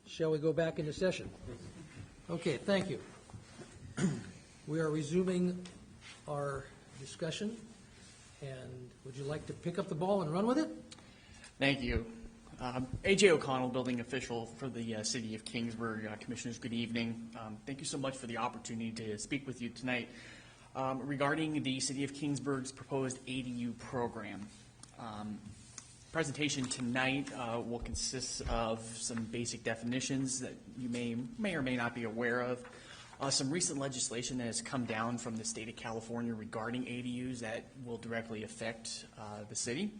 Shall we go back into session? Okay, thank you. We are resuming our discussion, and would you like to pick up the ball and run with it? Thank you. A.J. O'Connell, building official for the City of Kingsburg. Commissioners, good evening. Thank you so much for the opportunity to speak with you tonight regarding the City of Kingsburg's proposed ADU program. Presentation tonight will consist of some basic definitions that you may or may not be aware of, some recent legislation that has come down from the state of California regarding ADUs that will directly affect the city,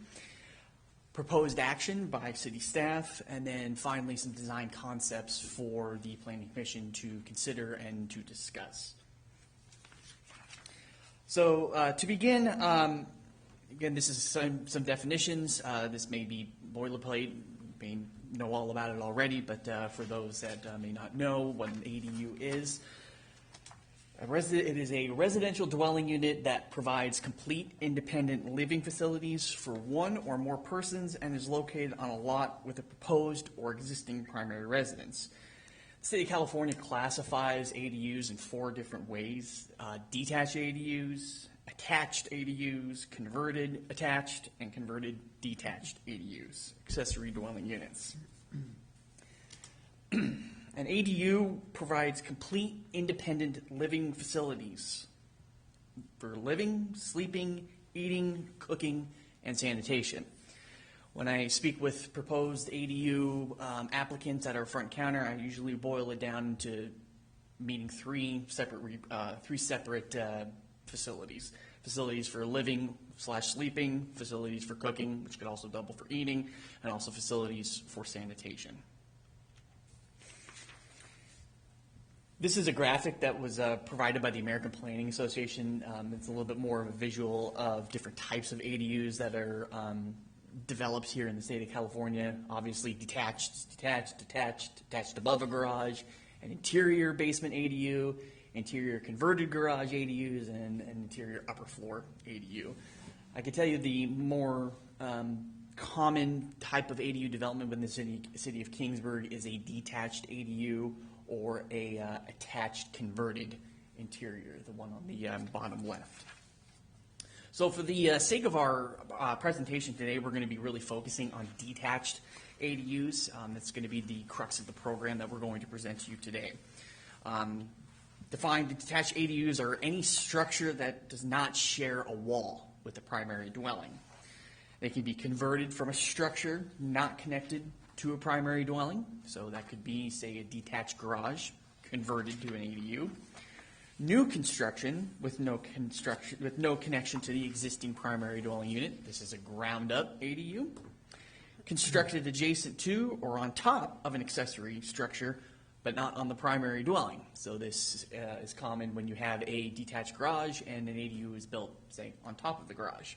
proposed action by city staff, and then finally some design concepts for the Planning Commission to consider and to discuss. So to begin, again, this is some definitions. This may be boilerplate. You may know all about it already, but for those that may not know what an ADU is, it is a residential dwelling unit that provides complete independent living facilities for one or more persons and is located on a lot with a proposed or existing primary residence. The State of California classifies ADUs in 4 different ways: detached ADUs, attached ADUs, converted attached, and converted detached ADUs, accessory dwelling units. An ADU provides complete independent living facilities for living, sleeping, eating, cooking, and sanitation. When I speak with proposed ADU applicants at our front counter, I usually boil it down to meeting three separate facilities. Facilities for living/sleeping, facilities for cooking, which could also double for eating, and also facilities for sanitation. This is a graphic that was provided by the American Planning Association. It's a little bit more of a visual of different types of ADUs that are developed here in the state of California. Obviously detached above a garage, an interior basement ADU, interior converted garage ADUs, and an interior upper floor ADU. I can tell you the more common type of ADU development within the city of Kingsburg is a detached ADU or a attached converted interior, the one on the bottom left. So for the sake of our presentation today, we're going to be really focusing on detached ADUs. That's going to be the crux of the program that we're going to present to you today. Defined detached ADUs are any structure that does not share a wall with the primary dwelling. They can be converted from a structure not connected to a primary dwelling. So that could be, say, a detached garage converted to an ADU. New construction with no connection to the existing primary dwelling unit. This is a ground-up ADU. Constructed adjacent to or on top of an accessory structure, but not on the primary dwelling. So this is common when you have a detached garage and an ADU is built, say, on top of the garage.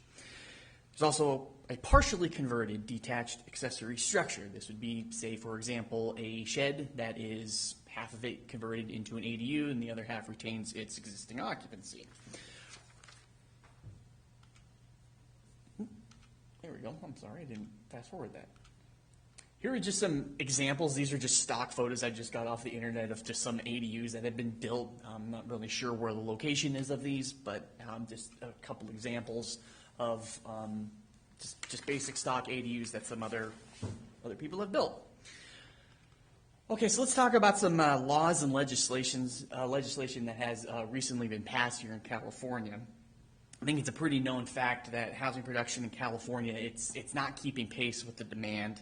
There's also a partially converted detached accessory structure. This would be, say, for example, a shed that is half of it converted into an ADU and the other half retains its existing occupancy. There we go. I'm sorry, I didn't fast forward that. Here are just some examples. These are just stock photos I just got off the internet of just some ADUs that have been built. I'm not really sure where the location is of these, but just a couple examples of just basic stock ADUs that some other people have built. Okay, so let's talk about some laws and legislation that has recently been passed here in California. I think it's a pretty known fact that housing production in California, it's not keeping pace with the demand.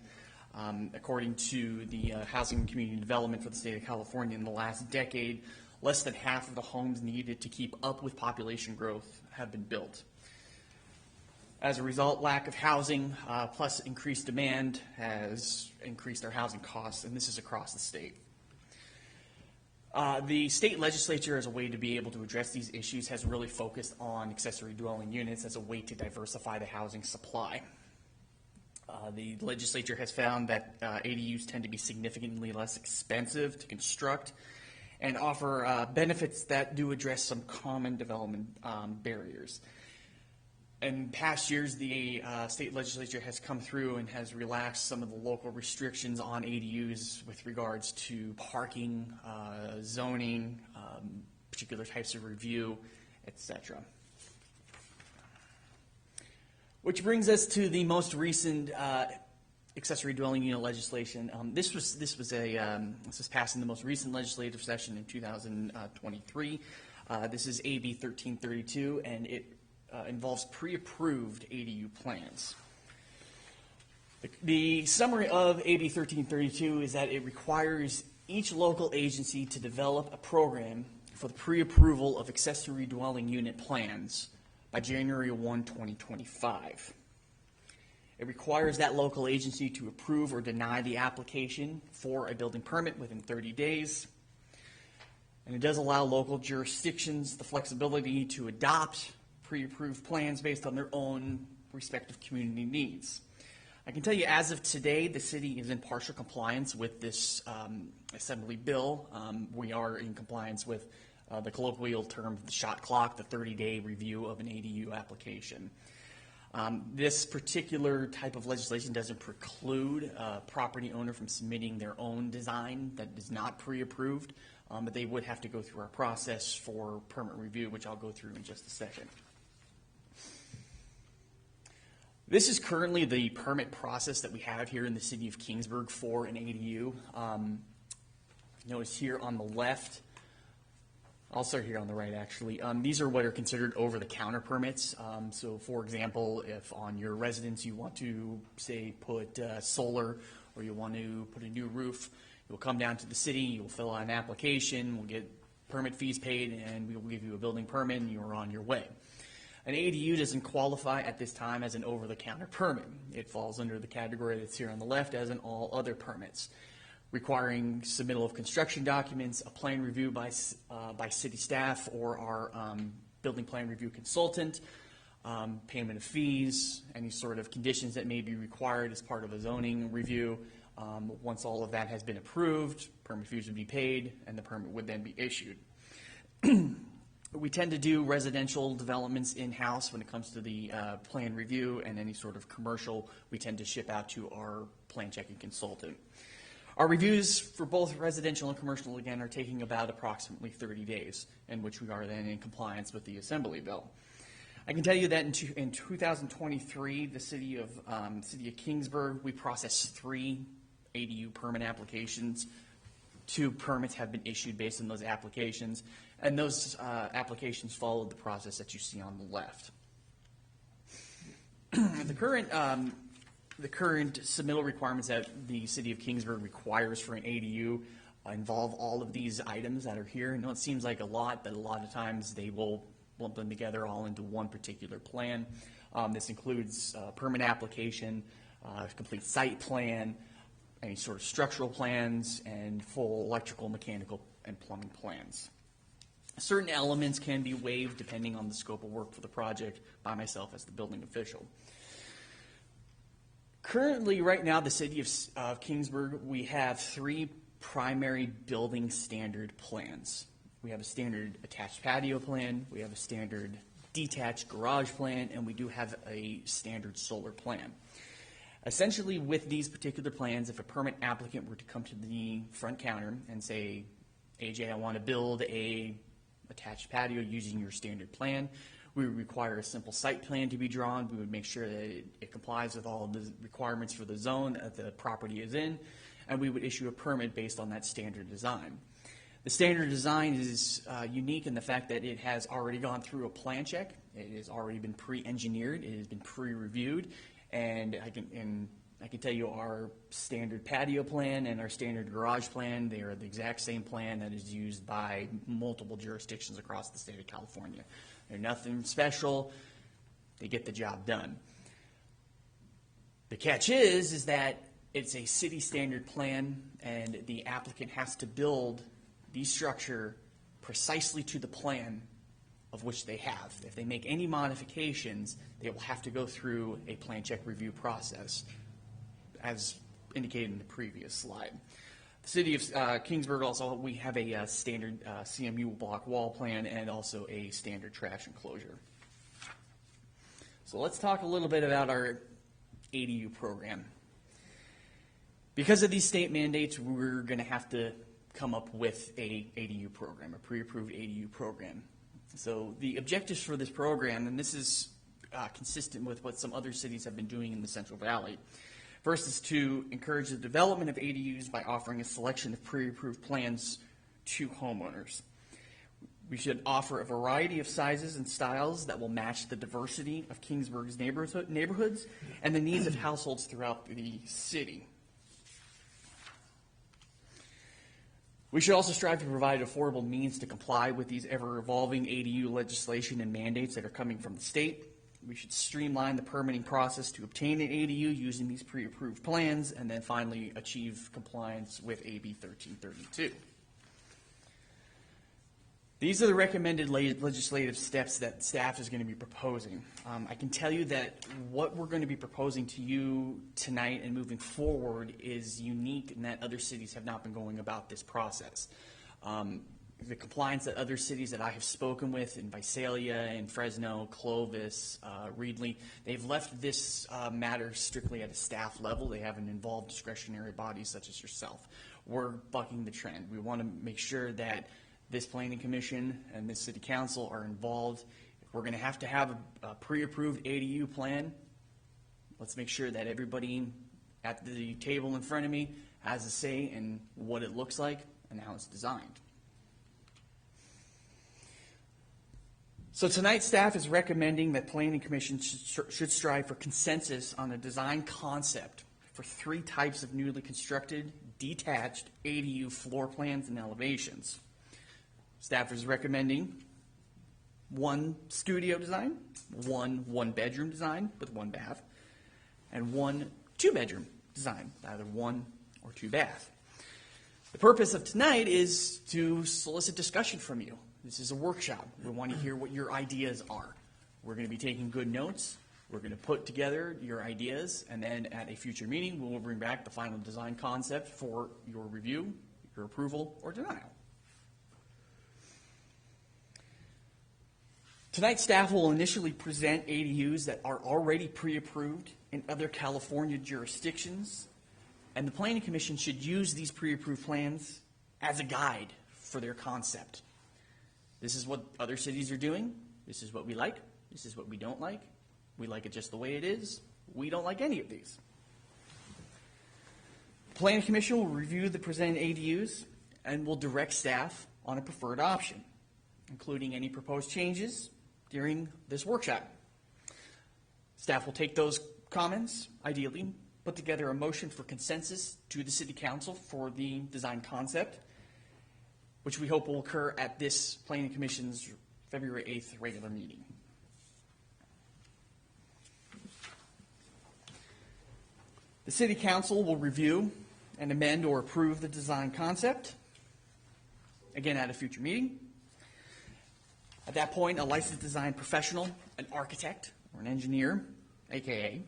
According to the Housing and Community Development for the state of California, in the last decade, less than half of the homes needed to keep up with population growth have been built. As a result, lack of housing plus increased demand has increased our housing costs, and this is across the state. The state legislature, as a way to be able to address these issues, has really focused on accessory dwelling units as a way to diversify the housing supply. The legislature has found that ADUs tend to be significantly less expensive to construct and offer benefits that do address some common development barriers. In past years, the state legislature has come through and has relaxed some of the local restrictions on ADUs with regards to parking, zoning, particular types of review, etc. Which brings us to the most recent accessory dwelling unit legislation. This was passed in the most recent legislative session in 2023. This is AB 1332, and it involves pre-approved ADU plans. The summary of AB 1332 is that it requires each local agency to develop a program for the pre-approval of accessory dwelling unit plans by January 1, 2025. It requires that local agency to approve or deny the application for a building permit within 30 days. And it does allow local jurisdictions the flexibility to adopt pre-approved plans based on their own respective community needs. I can tell you, as of today, the city is in partial compliance with this assembly bill. We are in compliance with the colloquial term, the shot clock, the 30-day review of an ADU application. This particular type of legislation doesn't preclude a property owner from submitting their own design that is not pre-approved, but they would have to go through our process for permit review, which I'll go through in just a second. This is currently the permit process that we have here in the city of Kingsburg for an ADU. Notice here on the left, I'll start here on the right actually. These are what are considered over-the-counter permits. So for example, if on your residence you want to, say, put solar, or you want to put a new roof, you'll come down to the city, you'll fill out an application, we'll get permit fees paid, and we will give you a building permit and you're on your way. An ADU doesn't qualify at this time as an over-the-counter permit. It falls under the category that's here on the left as in all other permits, requiring submittal of construction documents, a plan review by city staff or our building plan review consultant, payment of fees, any sort of conditions that may be required as part of a zoning review. Once all of that has been approved, permit fees would be paid and the permit would then be issued. We tend to do residential developments in-house when it comes to the plan review, and any sort of commercial we tend to ship out to our plan checking consultant. Our reviews for both residential and commercial, again, are taking about approximately 30 days, in which we are then in compliance with the Assembly Bill. I can tell you that in 2023, the city of Kingsburg, we processed 3 ADU permit applications 2 permits have been issued based on those applications, and those applications followed the process that you see on the left. The current submittal requirements that the city of Kingsburg requires for an ADU involve all of these items that are here. I know it seems like a lot, but a lot of times they will lump them together all into one particular plan. This includes permit application, complete site plan, any sort of structural plans, and full electrical, mechanical, and plumbing plans. Certain elements can be waived depending on the scope of work for the project by myself as the building official. Currently, right now, the city of Kingsburg, we have 3 primary building standard plans. We have a standard attached patio plan, we have a standard detached garage plan, and we do have a standard solar plan. Essentially, with these particular plans, if a permit applicant were to come to the front counter and say, AJ, I want to build a attached patio using your standard plan, we would require a simple site plan to be drawn. We would make sure that it complies with all of the requirements for the zone that the property is in, and we would issue a permit based on that standard design. The standard design is unique in the fact that it has already gone through a plan check. It has already been pre-engineered. It has been pre-reviewed, and I can tell you our standard patio plan and our standard garage plan, they are the exact same plan that is used by multiple jurisdictions across the state of California. They're nothing special. They get the job done. The catch is that it's a city standard plan, and the applicant has to build the structure precisely to the plan of which they have. If they make any modifications, they will have to go through a plan check review process, as indicated in the previous slide. The city of Kingsburg also, we have a standard CMU block wall plan and also a standard trash enclosure. So let's talk a little bit about our ADU program. Because of these state mandates, we're going to have to come up with a ADU program, a pre-approved ADU program. So the objectives for this program, and this is consistent with what some other cities have been doing in the Central Valley. First is to encourage the development of ADUs by offering a selection of pre-approved plans to homeowners. We should offer a variety of sizes and styles that will match the diversity of Kingsburg's neighborhoods and the needs of households throughout the city. We should also strive to provide affordable means to comply with these ever-evolving ADU legislation and mandates that are coming from the state. We should streamline the permitting process to obtain an ADU using these pre-approved plans, and then finally achieve compliance with AB 1332. These are the recommended legislative steps that staff is going to be proposing. I can tell you that what we're going to be proposing to you tonight and moving forward is unique in that other cities have not been going about this process. The compliance that other cities that I have spoken with in Visalia, in Fresno, Clovis, Reedley, they've left this matter strictly at a staff level. They haven't involved discretionary bodies such as yourself. We're bucking the trend. We want to make sure that this planning commission and this city council are involved. If we're going to have a pre-approved ADU plan, let's make sure that everybody at the table in front of me has a say in what it looks like and how it's designed. So tonight, staff is recommending that Planning Commission should strive for consensus on a design concept for 3 types of newly constructed, detached ADU floor plans and elevations. Staff is recommending 1 studio design, 1 one-bedroom design with 1 bath, and 1 2-bedroom design, either 1 or 2 bath. The purpose of tonight is to solicit discussion from you. This is a workshop. We want to hear what your ideas are. We're going to be taking good notes. We're going to put together your ideas, and then at a future meeting, we will bring back the final design concept for your review, your approval, or denial. Tonight, staff will initially present ADUs that are already pre-approved in other California jurisdictions, and the Planning Commission should use these pre-approved plans as a guide for their concept. This is what other cities are doing. This is what we like. This is what we don't like. We like it just the way it is. We don't like any of these. The Planning Commission will review the presented ADUs and will direct staff on a preferred option, including any proposed changes during this workshop. Staff will take those comments, ideally, put together a motion for consensus to the City Council for the design concept, which we hope will occur at this Planning Commission's February 8th regular meeting. The City Council will review and amend or approve the design concept, again at a future meeting. At that point, a licensed design professional, an architect or an engineer, AKA,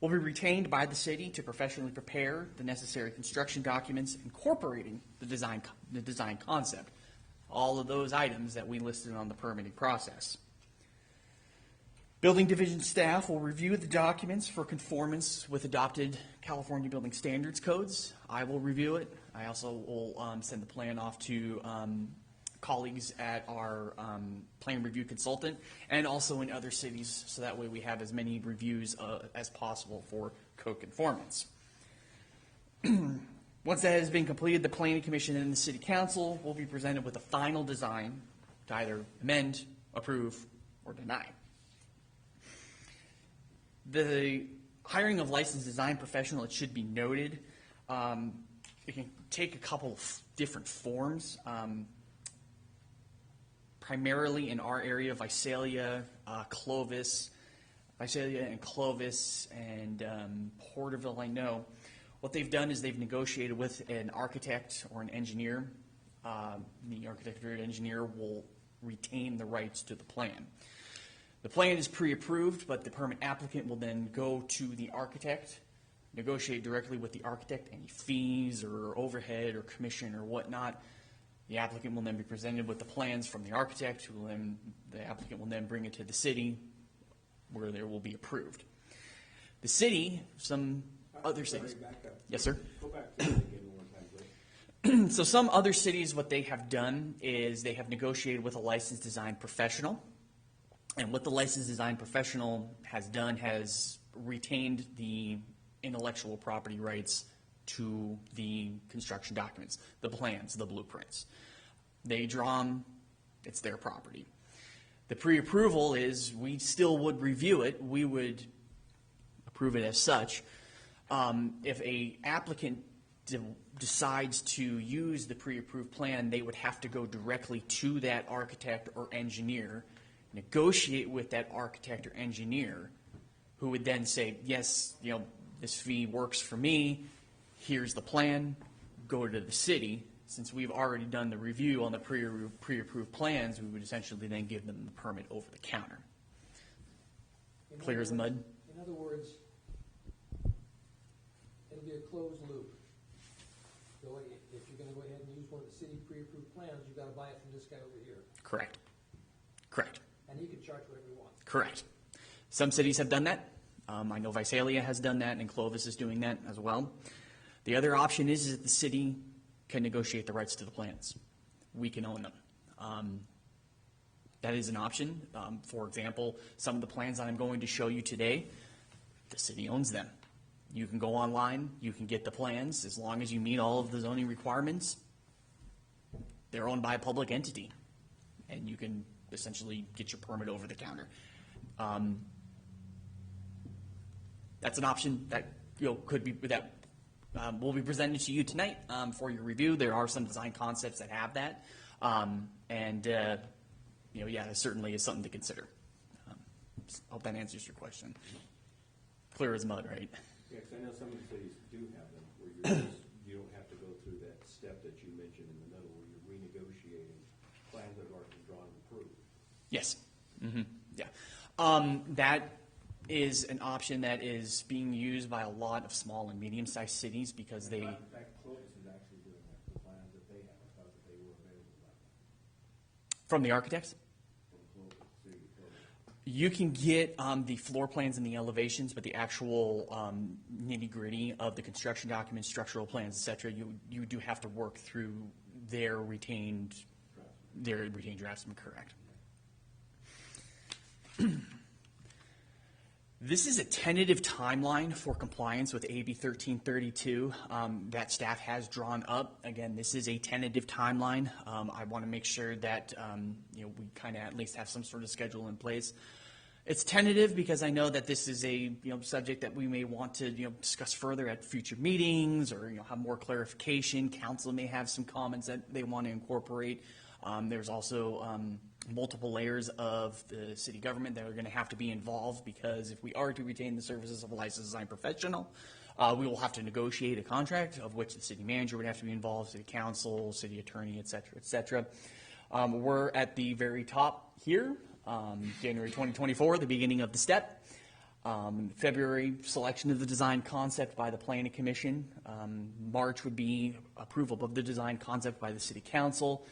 will be retained by the city to professionally prepare the necessary construction documents incorporating the design concept, all of those items that we listed on the permitting process. Building division staff will review the documents for conformance with adopted California building standards codes. I will review it. I also will send the plan off to colleagues at our plan review consultant and also in other cities, so that way we have as many reviews as possible for code conformance. Once that has been completed, the Planning Commission and the City Council will be presented with a final design to either amend, approve, or deny. The hiring of licensed design professional, it should be noted, it can take a couple of different forms. Primarily in our area, Visalia and Clovis, and Porterville, I know. What they've done is they've negotiated with an architect or an engineer. The architect or engineer will retain the rights to the plan. The plan is pre-approved, but the permit applicant will then go to the architect, negotiate directly with the architect any fees or overhead or commission or whatnot. The applicant will then be presented with the plans from the architect, the applicant will then bring it to the city where there will be approved. The city, some other cities. Yes, sir. Go back to that again one time, please. So some other cities, what they have done is they have negotiated with a licensed design professional. And what the licensed design professional has done has retained the intellectual property rights to the construction documents, the plans, the blueprints. They draw them, it's their property. The pre-approval is we still would review it, we would approve it as such. If a applicant decides to use the pre-approved plan, they would have to go directly to that architect or engineer, negotiate with that architect or engineer, who would then say, yes, this fee works for me, here's the plan, go to the city. Since we've already done the review on the pre-approved plans, we would essentially then give them the permit over the counter. Clear as mud? In other words, it'll be a closed loop. So if you're going to go ahead and use one of the city pre-approved plans, you've got to buy it from this guy over here. Correct. And he can charge whatever he wants. Correct. Some cities have done that. I know Visalia has done that, and Clovis is doing that as well. The other option is that the city can negotiate the rights to the plans. We can own them. That is an option. For example, some of the plans that I'm going to show you today, the city owns them. You can go online, you can get the plans, as long as you meet all of the zoning requirements. They're owned by a public entity, and you can essentially get your permit over the counter. That's an option that could be that will be presented to you tonight for your review. There are some design concepts that have that, it certainly is something to consider. Hope that answers your question. Clear as mud, right? Yeah, because I know some of the cities do have them where you don't have to go through that step that you mentioned in the middle where you're renegotiating plans that have already been drawn and approved. Yes. Mm-hmm. Yeah. That is an option that is being used by a lot of small and medium-sized cities because they. In fact, Clovis is actually doing that. The plans that they have, I thought that they were available that way. From the architects? From Clovis, city of Clovis. You can get the floor plans and the elevations, but the actual nitty-gritty of the construction documents, structural plans, et cetera, you do have to work through their retained draftsman, correct. This is a tentative timeline for compliance with AB 1332 that staff has drawn up. Again, this is a tentative timeline. I want to make sure that we kind of at least have some sort of schedule in place. It's tentative because I know that this is a subject that we may want to discuss further at future meetings, or have more clarification. Council may have some comments that they want to incorporate. There's also multiple layers of the city government that are going to have to be involved, because if we are to retain the services of a licensed design professional, we will have to negotiate a contract, of which the city manager would have to be involved, city council, city attorney, et cetera, et cetera. We're at the very top here, January 2024, the beginning of the step. February, selection of the design concept by the Planning Commission. March would be approval of the design concept by the city council.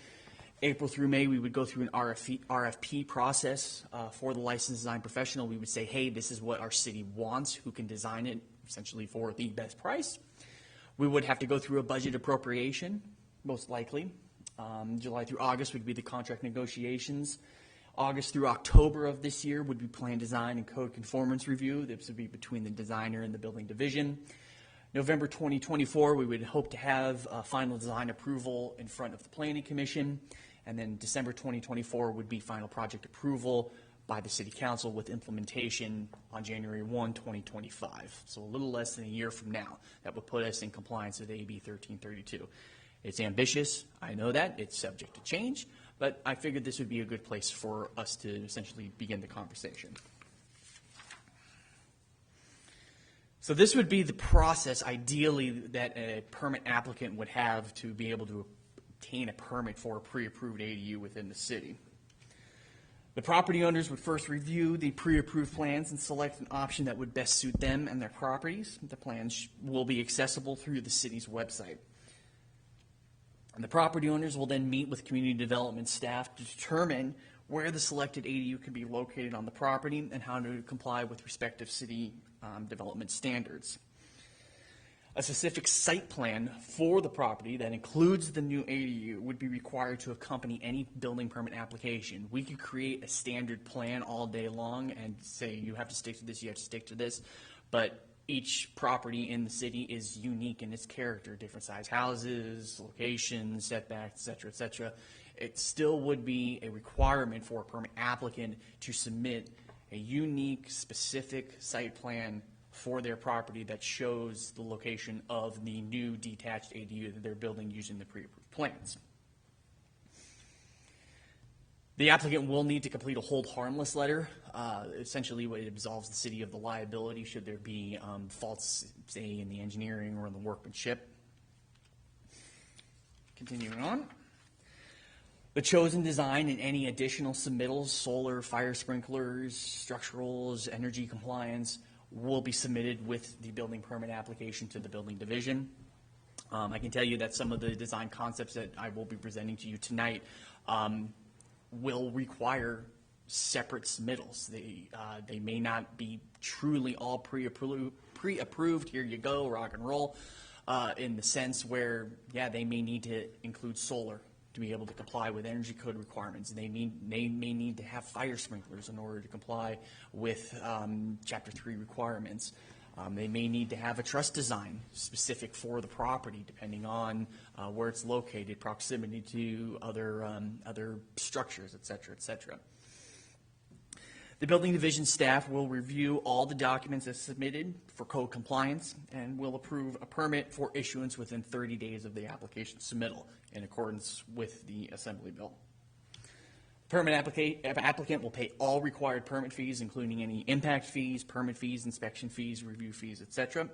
April through May, we would go through an RFP process for the licensed design professional. We would say, hey, this is what our city wants, who can design it, essentially for the best price. We would have to go through a budget appropriation, most likely. July through August would be the contract negotiations. August through October of this year would be plan design and code conformance review. This would be between the designer and the building division. November 2024, we would hope to have final design approval in front of the Planning Commission. And then December 2024 would be final project approval by the City Council, with implementation on January 1, 2025. So a little less than a year from now. That would put us in compliance with AB 1332. It's ambitious, I know that. It's subject to change, but I figured this would be a good place for us to essentially begin the conversation. So this would be the process, ideally, that a permit applicant would have to be able to obtain a permit for a pre-approved ADU within the city. The property owners would first review the pre-approved plans and select an option that would best suit them and their properties. The plans will be accessible through the city's website. And the property owners will then meet with community development staff to determine where the selected ADU can be located on the property and how to comply with respective city development standards. A specific site plan for the property that includes the new ADU would be required to accompany any building permit application. We could create a standard plan all day long and say you have to stick to this, you have to stick to this, but each property in the city is unique in its character, different size houses, locations, setbacks, et cetera. It still would be a requirement for a permit applicant to submit a unique, specific site plan for their property that shows the location of the new detached ADU that they're building using the pre-approved plans. The applicant will need to complete a hold harmless letter. Essentially, it absolves the city of the liability should there be faults, say, in the engineering or in the workmanship. Continuing on. The chosen design and any additional submittals, solar, fire sprinklers, structurals, energy compliance, will be submitted with the building permit application to the building division. I can tell you that some of the design concepts that I will be presenting to you tonight will require separate submittals. They may not be truly all pre-approved, here you go, rock and roll, in the sense where, yeah, they may need to include solar to be able to comply with energy code requirements. They may need to have fire sprinklers in order to comply with Chapter 3 requirements. They may need to have a truss design specific for the property, depending on where it's located, proximity to other structures, et cetera, et cetera. The building division staff will review all the documents as submitted for code compliance and will approve a permit for issuance within 30 days of the application submittal in accordance with the Assembly Bill. Permit applicant will pay all required permit fees, including any impact fees, permit fees, inspection fees, review fees, etc.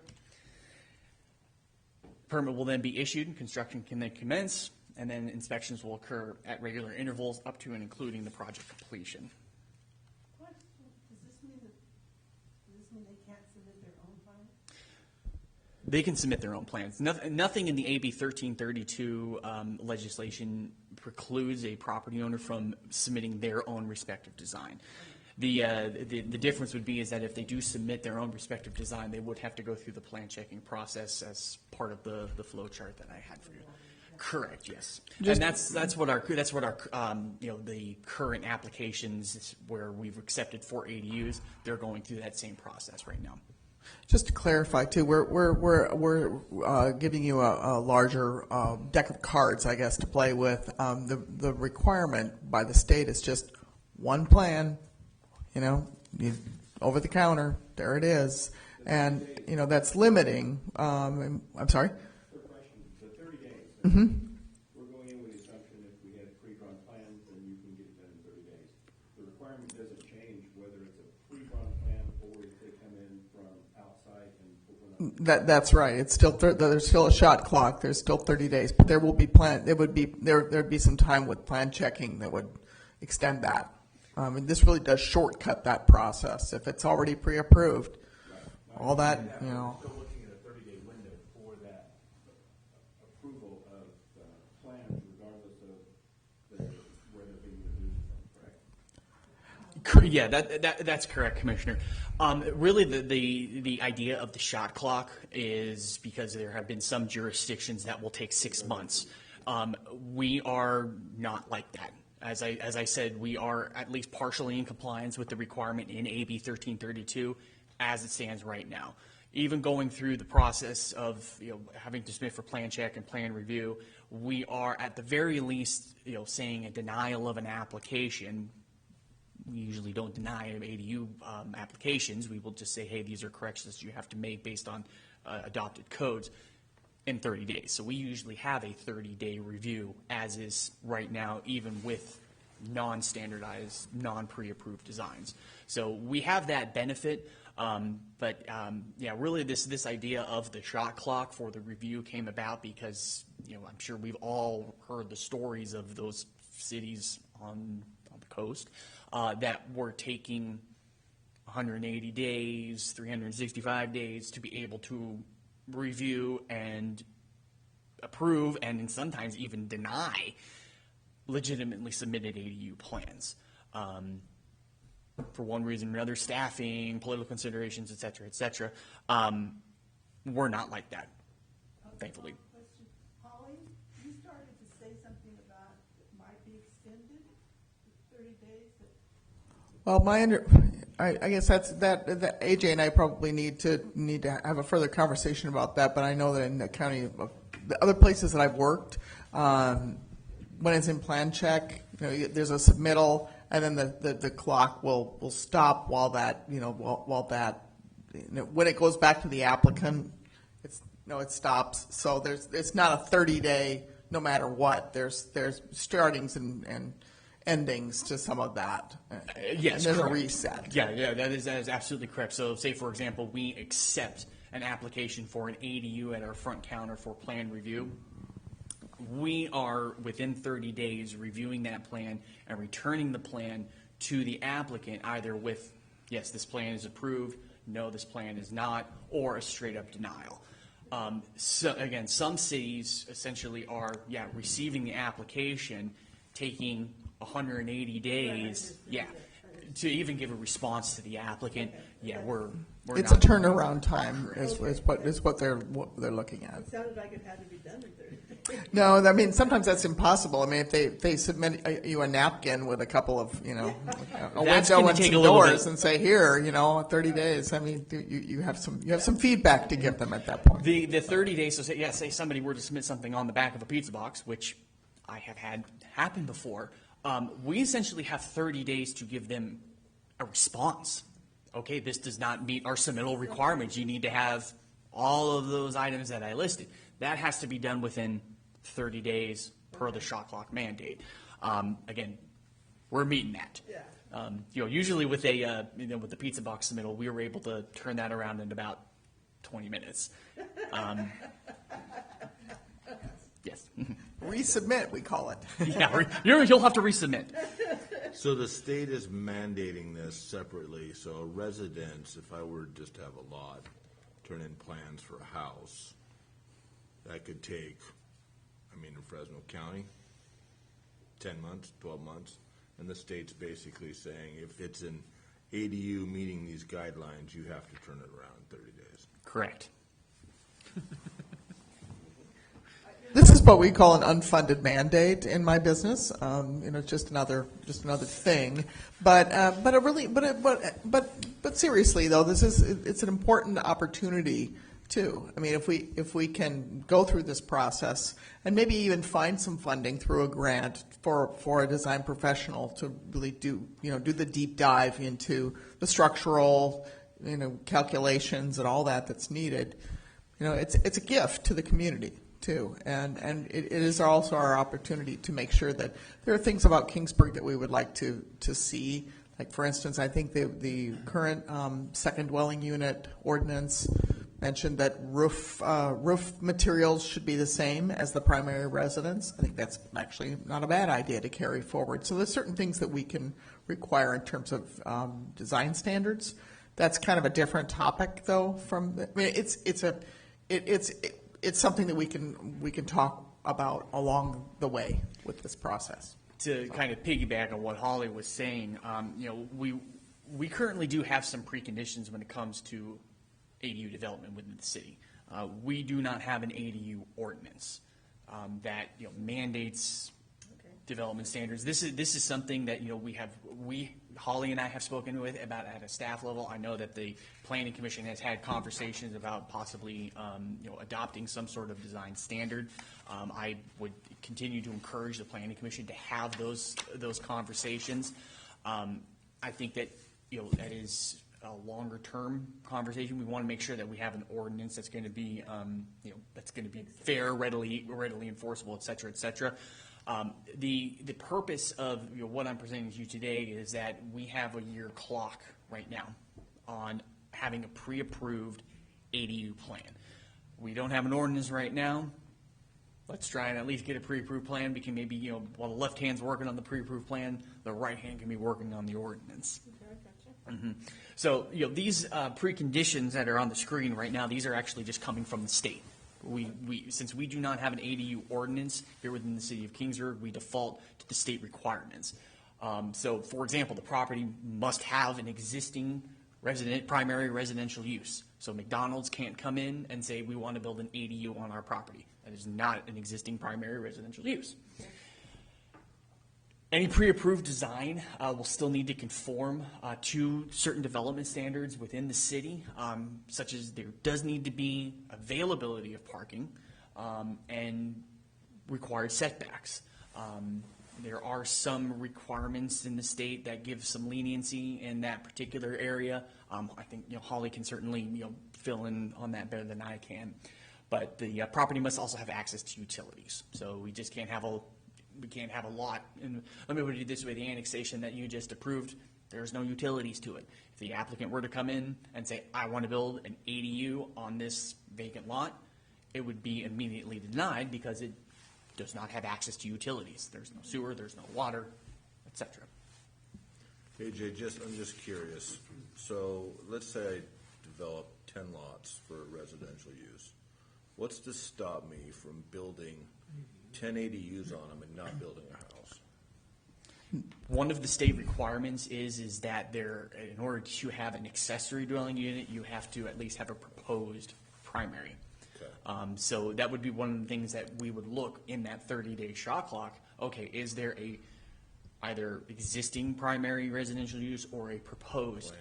Permit will then be issued, construction can then commence, and then inspections will occur at regular intervals up to and including the project completion. Does this mean they can't submit their own plan? They can submit their own plans. Nothing in the AB 1332 legislation precludes a property owner from submitting their own respective design. The difference would be is that if they do submit their own respective design, they would have to go through the plan checking process as part of the flow chart that I had for you. Correct. Yes. And that's what our the current applications where we've accepted for ADUs, they're going through that same process right now. Just to clarify too, we're giving you a larger deck of cards, I guess, to play with. The requirement by the state is just one plan, over the counter, there it is, and that's limiting. I'm sorry. Quick question. The 30 days. We're going in with the assumption if we had pre-drawn plans, then you can get it done in 30 days. The requirement doesn't change whether it's a pre-drawn plan or if they come in from outside and put one up. That's right. It's still there's still a shot clock. There's still 30 days, but there will be there'd be some time with plan checking that would extend that. And this really does shortcut that process. If it's already pre-approved, all that, Still looking at a 30-day window for that approval of plans, regardless of where they're being reduced from, correct? Yeah, that's correct, Commissioner. Really, the idea of the shot clock is because there have been some jurisdictions that will take 6 months. We are not like that. As I said, we are at least partially in compliance with the requirement in AB 1332 as it stands right now. Even going through the process of having to submit for plan check and plan review, we are at the very least saying a denial of an application. We usually don't deny ADU applications. We will just say, hey, these are corrections you have to make based on adopted codes in 30 days. So we usually have a 30-day review, as is right now, even with non-standardized, non-pre-approved designs. So we have that benefit, but really this idea of the shot clock for the review came about because I'm sure we've all heard the stories of those cities on the coast that were taking 180 days, 365 days to be able to review and approve and sometimes even deny legitimately submitted ADU plans. For one reason or another, staffing, political considerations, et cetera, et cetera. We're not like that, thankfully. Question. Holly, you started to say something about it might be extended 30 days. Well, I guess that AJ and I probably need to have a further conversation about that. But I know that in the county, the other places that I've worked, when it's in plan check, there's a submittal, and then the clock will stop while that when it goes back to the applicant, it stops. So it's not a 30-day no matter what. There's startings and endings to some of that. Yes, and there's correct. a reset. Yeah, that is absolutely correct. So say, for example, we accept an application for an ADU at our front counter for plan review. We are within 30 days reviewing that plan and returning the plan to the applicant either with, yes, this plan is approved, no, this plan is not, or a straight up denial. So again, some cities essentially are, receiving the application, taking 180 days, to even give a response to the applicant. We're It's not a turnaround time is what they're looking at. It sounded like it had to be done in 30 days. No, I mean sometimes that's impossible. I mean, if they submit you a napkin with a couple of a That's window gonna and take some a little doors bit. and say here 30 days. I mean, you have some feedback to give them at that point. The 30 days, so say somebody were to submit something on the back of a pizza box, which I have had happen before. We essentially have 30 days to give them a response. Okay, this does not meet our submittal requirements. You need to have all of those items that I listed. That has to be done within 30 days per the shot clock mandate. Again, we're meeting that. Usually with with the pizza box submittal, we were able to turn that around in about 20 minutes. Yes. Resubmit, we call it. You'll have to resubmit. So the state is mandating this separately, so residents, if I were just to have a lot, turn in plans for a house, that could take, in Fresno County, 10 months, 12 months, and the state's basically saying if it's in ADU meeting these guidelines, you have to turn it around in 30 days. Correct. This is what we call an unfunded mandate in my business. It's just another thing. But seriously though, it's an important opportunity too. I mean, if we can go through this process and maybe even find some funding through a grant for a design professional to really do the deep dive into the structural calculations and all that's needed. It's a gift to the community too, and it is also our opportunity to make sure that there are things about Kingsburg that we would like to see. Like, for instance, I think the current second dwelling unit ordinance mentioned that roof materials should be the same as the primary residence. I think that's actually not a bad idea to carry forward. So there's certain things that we can require in terms of design standards. That's kind of a different topic, though. It's something that we can talk about along the way with this process. To kind of piggyback on what Holly was saying, we currently do have some preconditions when it comes to ADU development within the city. We do not have an ADU ordinance that mandates development standards. This is something that Holly and I have spoken with about at a staff level. I know that the Planning Commission has had conversations about possibly adopting some sort of design standard. I would continue to encourage the Planning Commission to have those conversations. I think that that is a longer term conversation. We want to make sure that we have an ordinance that's going to be fair, readily enforceable, et cetera, et cetera. The purpose of what I'm presenting to you today is that we have a year clock right now on having a pre-approved ADU plan. We don't have an ordinance right now. Let's try and at least get a pre-approved plan. We can maybe, while the left hand's working on the pre-approved plan, the right hand can be working on the ordinance. Mm-hmm. So, these preconditions that are on the screen right now, these are actually just coming from the state. Since we do not have an ADU ordinance here within the city of Kingsburg, we default to the state requirements. So, for example, the property must have an existing primary residential use. So McDonald's can't come in and say, we want to build an ADU on our property. That is not an existing primary residential use. Any pre-approved design will still need to conform to certain development standards within the city, such as there does need to be availability of parking and required setbacks. There are some requirements in the state that give some leniency in that particular area. I think Holly can certainly fill in on that better than I can. But the property must also have access to utilities. So we just can't have a lot. And let me put it this way: the annexation that you just approved, there's no utilities to it. If the applicant were to come in and say, I want to build an ADU on this vacant lot, it would be immediately denied because it does not have access to utilities. There's no sewer, there's no water, etc. AJ, I'm just curious. So let's say I develop 10 lots for residential use. What's to stop me from building 10 ADUs on them and not building a house? One of the state requirements is that in order to have an accessory dwelling unit, you have to at least have a proposed primary. Okay. So that would be one of the things that we would look in that 30-day shot clock. Okay, is there either existing primary residential use or a proposed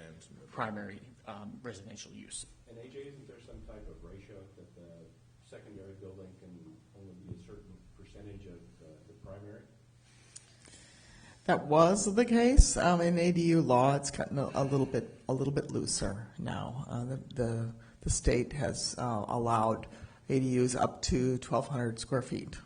primary residential use? And AJ, isn't there some type of ratio that the secondary building can only be a certain percentage of the primary? That was the case in ADU law. It's gotten a little bit looser now. The state has allowed ADUs up to 1,200 square feet.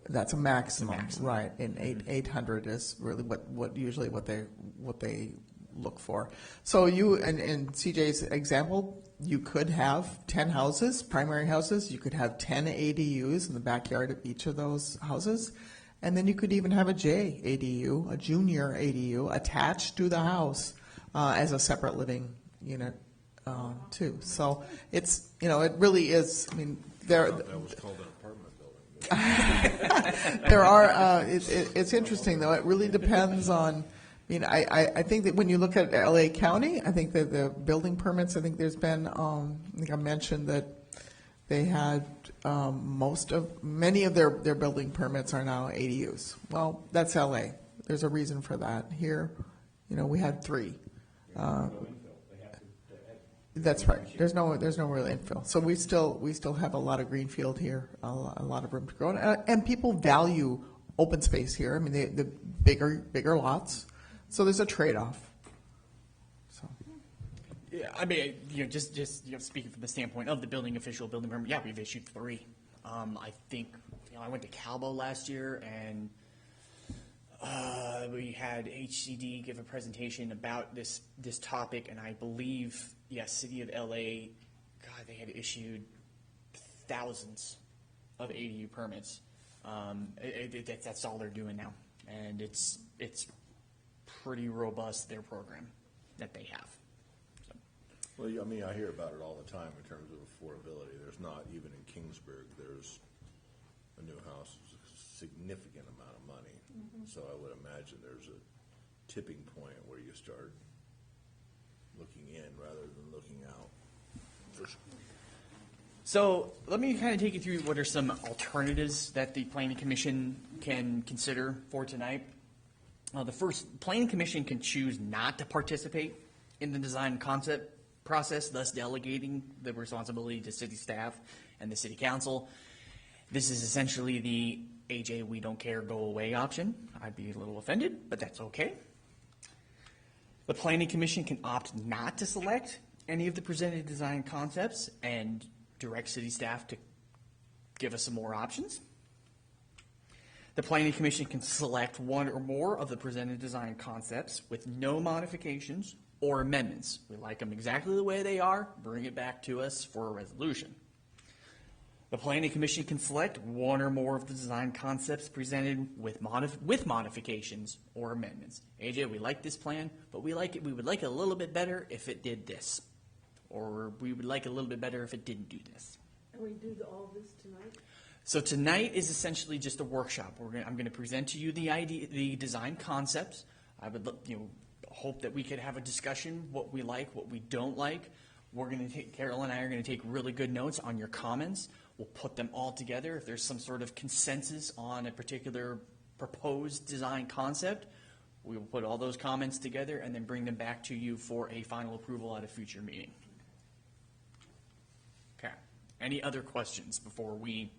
That's a maximum, right? And 800 is really what usually what they look for. So in CJ's example, you could have 10 houses, primary houses. You could have 10 ADUs in the backyard of each of those houses. And then you could even have a JADU, a junior ADU, attached to the house as a separate living unit too. So it's, it really is, I mean, That was called an apartment building. there are, it's interesting though, it really depends on mean, I think that when you look at LA County, I think that the building permits, I think there's been, I think I mentioned that they had many of their building permits are now ADUs. Well, that's LA. There's a reason for that. Here, we had 3. That's right. There's no real infill. So we still have a lot of greenfield here, a lot of room to grow, and people value open space here. I mean, the bigger lots. So there's a trade-off. So. Yeah, I mean, just speaking from the standpoint of the building official building permit, yeah, we've issued 3. I think, I went to Calbo last year, and we had HCD give a presentation about this topic, and I believe, City of LA, God, they had issued thousands of ADU permits. That's all they're doing now, and it's pretty robust, their program that they have. So. Well, I mean, I hear about it all the time in terms of affordability. There's not, even in Kingsburg, there's a new house, a significant amount of money. So I would imagine there's a tipping point where you start looking in rather than looking out. So let me kind of take you through what are some alternatives that the Planning Commission can consider for tonight. The first, Planning Commission can choose not to participate in the design concept process, thus delegating the responsibility to city staff and the city council. This is essentially the AJ, we don't care, go away option. I'd be a little offended, but that's okay. The Planning Commission can opt not to select any of the presented design concepts and direct city staff to give us some more options. The Planning Commission can select one or more of the presented design concepts with no modifications or amendments. We like them exactly the way they are, bring it back to us for a resolution. The Planning Commission can select one or more of the design concepts presented with modifications or amendments. AJ, we like this plan, but we would like it a little bit better if it did this. Or we would like it a little bit better if it didn't do this. And we do all this tonight? So tonight is essentially just a workshop. I'm going to present to you the design concepts. I would hope that we could have a discussion, what we like, what we don't like. Carol and I are going to take really good notes on your comments. We'll put them all together. If there's some sort of consensus on a particular proposed design concept, we will put all those comments together and then bring them back to you for a final approval at a future meeting. Okay. Any other questions before we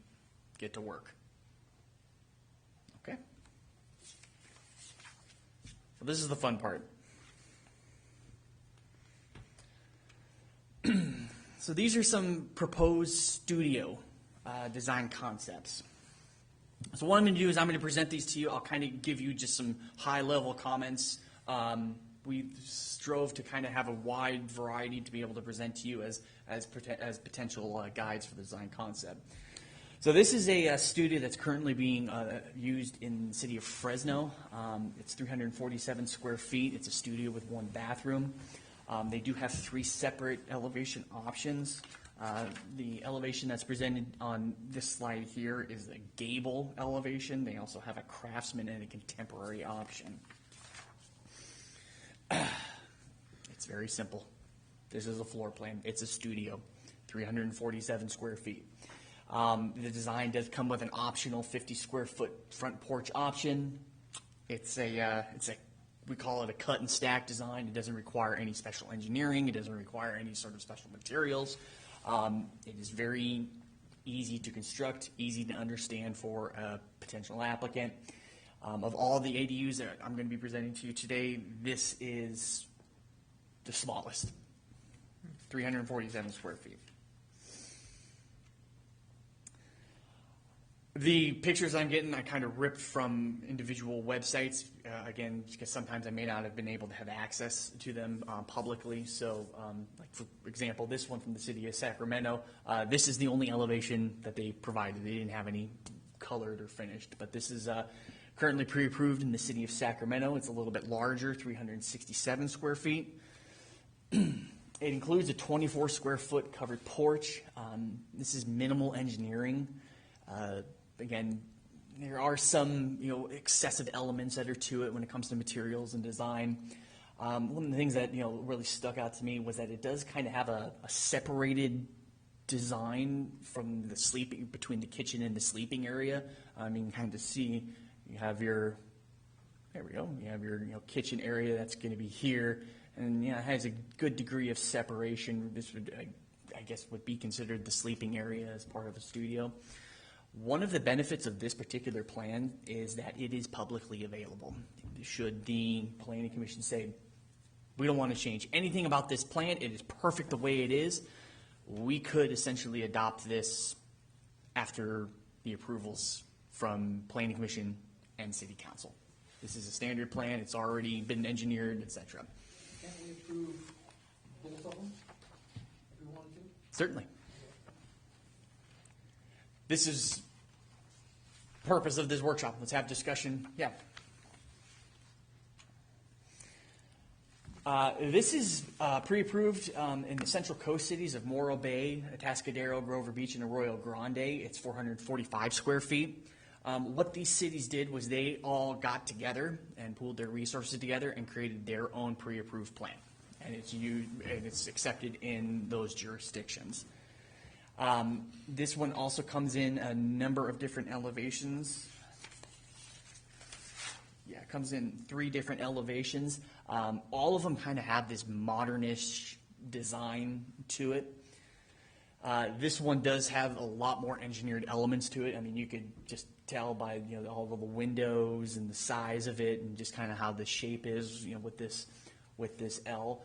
get to work? Okay. Well, this is the fun part. So these are some proposed studio design concepts. So what I'm going to do is I'm going to present these to you. I'll kind of give you just some high-level comments. We strove to kind of have a wide variety to be able to present to you as potential guides for the design concept. So this is a studio that's currently being used in the city of Fresno. It's 347 square feet. It's a studio with 1 bathroom. They do have 3 separate elevation options. The elevation that's presented on this slide here is the gable elevation. They also have a craftsman and a contemporary option. It's very simple. This is a floor plan. It's a studio, 347 square feet. The design does come with an optional 50 square foot front porch option. We call it a cut and stack design. It doesn't require any special engineering. It doesn't require any sort of special materials. It is very easy to construct, easy to understand for a potential applicant. Of all the ADUs that I'm going to be presenting to you today, this is the smallest, 347 square feet. The pictures I'm getting, I kind of ripped from individual websites, again, because sometimes I may not have been able to have access to them publicly. So, like for example, this one from the city of Sacramento, this is the only elevation that they provided. They didn't have any colored or finished, but this is currently pre-approved in the city of Sacramento. It's a little bit larger, 367 square feet. It includes a 24 square foot covered porch. This is minimal engineering. Again, there are some, excessive elements that are to it when it comes to materials and design. One of the things that, really stuck out to me was that it does kind of have a separated design from the sleeping, between the kitchen and the sleeping area. Kind of see, you have your, there we go, you have your, kitchen area that's going to be here, and, it has a good degree of separation. This would, I guess, would be considered the sleeping area as part of a studio. One of the benefits of this particular plan is that it is publicly available. Should the Planning Commission say, we don't want to change anything about this plan, it is perfect the way it is, we could essentially adopt this after the approvals from Planning Commission and City Council. This is a standard plan, it's already been engineered, etc. Can't we approve both of them if we wanted to? Certainly. This is purpose of this workshop. Let's have discussion. Yeah. This is pre-approved in the Central Coast cities of Morro Bay, Atascadero, Grover Beach, and Arroyo Grande. It's 445 square feet. What these cities did was they all got together and pooled their resources together and created their own pre-approved plan. And it's accepted in those jurisdictions. This one also comes in a number of different elevations. Yeah, it comes in 3 different elevations. All of them kind of have this modernish design to it. This one does have a lot more engineered elements to it. You could just tell by all of the windows and the size of it, and just kind of how the shape is, with this L.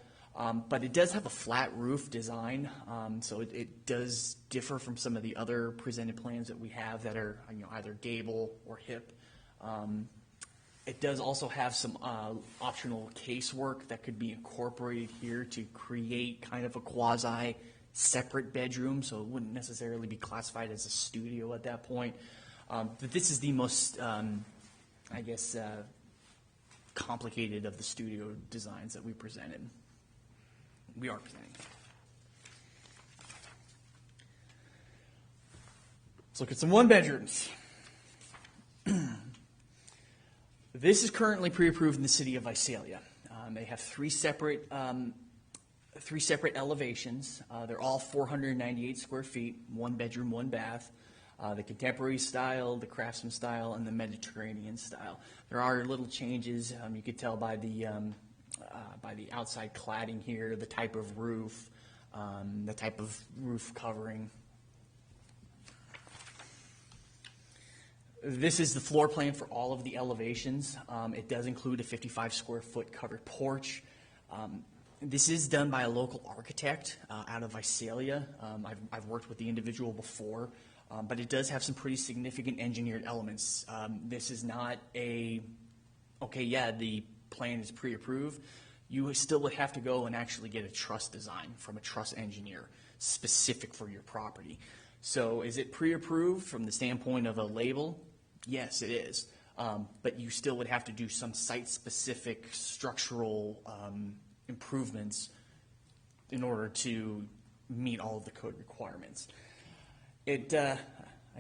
But it does have a flat roof design, so it does differ from some of the other presented plans that we have that are either gable or hip. It does also have some optional casework that could be incorporated here to create kind of a quasi separate bedroom, so it wouldn't necessarily be classified as a studio at that point. But this is the most, complicated of the studio designs that we are presenting. Let's look at some one bedrooms. This is currently pre-approved in the city of Visalia. They have 3 separate elevations. They're all 498 square feet, 1 bedroom, 1 bath. The contemporary style, the craftsman style, and the Mediterranean style. There are little changes. You could tell by the outside cladding here, the type of roof, the type of roof covering. This is the floor plan for all of the elevations. It does include a 55 square foot covered porch. This is done by a local architect out of Visalia. I've worked with the individual before, but it does have some pretty significant engineered elements. This is not the plan is pre-approved. You still would have to go and actually get a truss design from a truss engineer specific for your property. So is it pre-approved from the standpoint of a label? Yes, it is. But you still would have to do some site-specific structural improvements in order to meet all of the code requirements. Go ahead.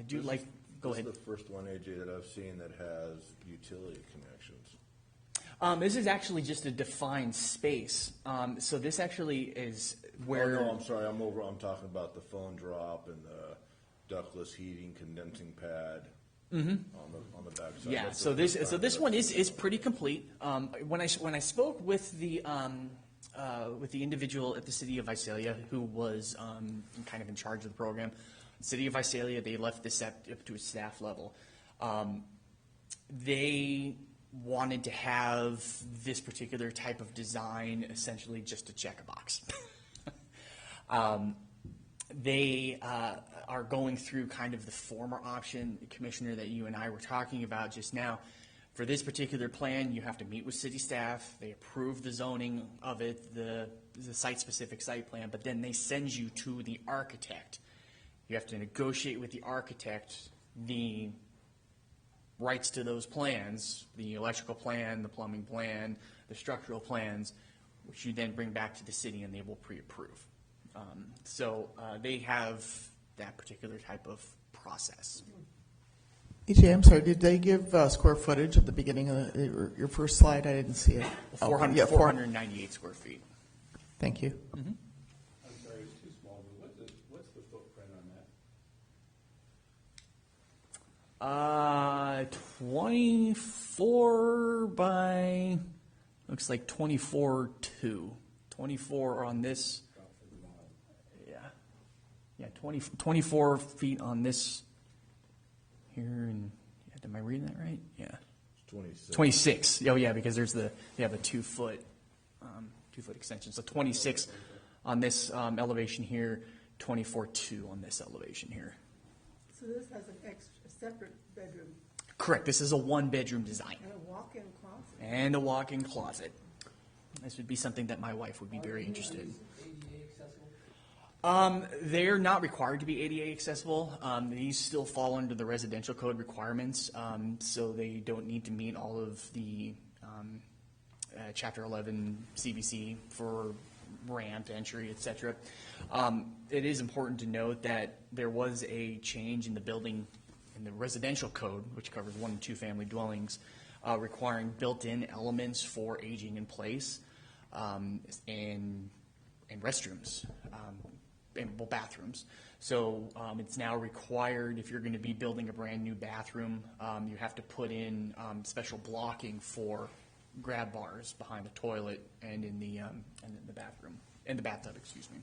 This is the first one, AJ, that I've seen that has utility connections. This is actually just a defined space. So this actually is where... Oh, no, I'm sorry. I'm talking about the phone drop and the ductless heating condensing pad on the back side. Yeah, so this one is pretty complete. When I spoke with the individual at the city of Visalia who was kind of in charge of the program, city of Visalia, they left this up to a staff level. They wanted to have this particular type of design essentially just to check a box. They are going through kind of the former option, Commissioner, that you and I were talking about just now. For this particular plan, you have to meet with city staff. They approve the zoning of it, the site-specific site plan, but then they send you to the architect. You have to negotiate with the architect the rights to those plans, the electrical plan, the plumbing plan, the structural plans, which you then bring back to the city and they will pre-approve. So they have that particular type of process. EJ, I'm sorry, did they give square footage at the beginning of your first slide? I didn't see it. Oh, 400, yeah, 498 square feet. Thank you. I'm sorry, it's too small, but what's the footprint on that? 24 by, looks like 24 2. 24 on this. Yeah. Yeah, 24 feet on this here. And am I reading that right? Yeah. 26. 26. Oh, yeah, because they have a 2 foot extension. So 26 on this elevation here, 24 2 on this elevation here. So this has a separate bedroom Correct. This is a 1-bedroom design and a walk-in closet. and a walk-in closet. This would be something that my wife would be very interested in. They're not required to be ADA accessible. These still fall under the residential code requirements, so they don't need to meet all of the Chapter 11 CBC for ramp entry, etc. It is important to note that there was a change in the building, in the residential code, which covers 1 and 2 family dwellings, requiring built-in elements for aging in place and restrooms. And bathrooms. So it's now required, if you're going to be building a brand new bathroom, you have to put in special blocking for grab bars behind the toilet and in the bathroom, in the bathtub, excuse me.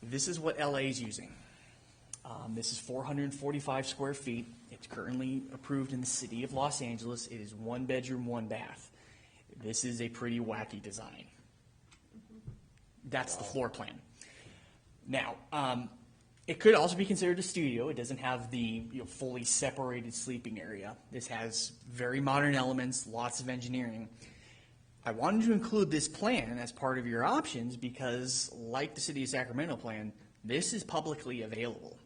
This is what LA is using. This is 445 square feet. It's currently approved in the city of Los Angeles. It is 1 bedroom, 1 bath. This is a pretty wacky design. That's the floor plan. Now, it could also be considered a studio. It doesn't have the fully separated sleeping area. This has very modern elements, lots of engineering. I wanted to include this plan as part of your options because, like the City of Sacramento plan, this is publicly available.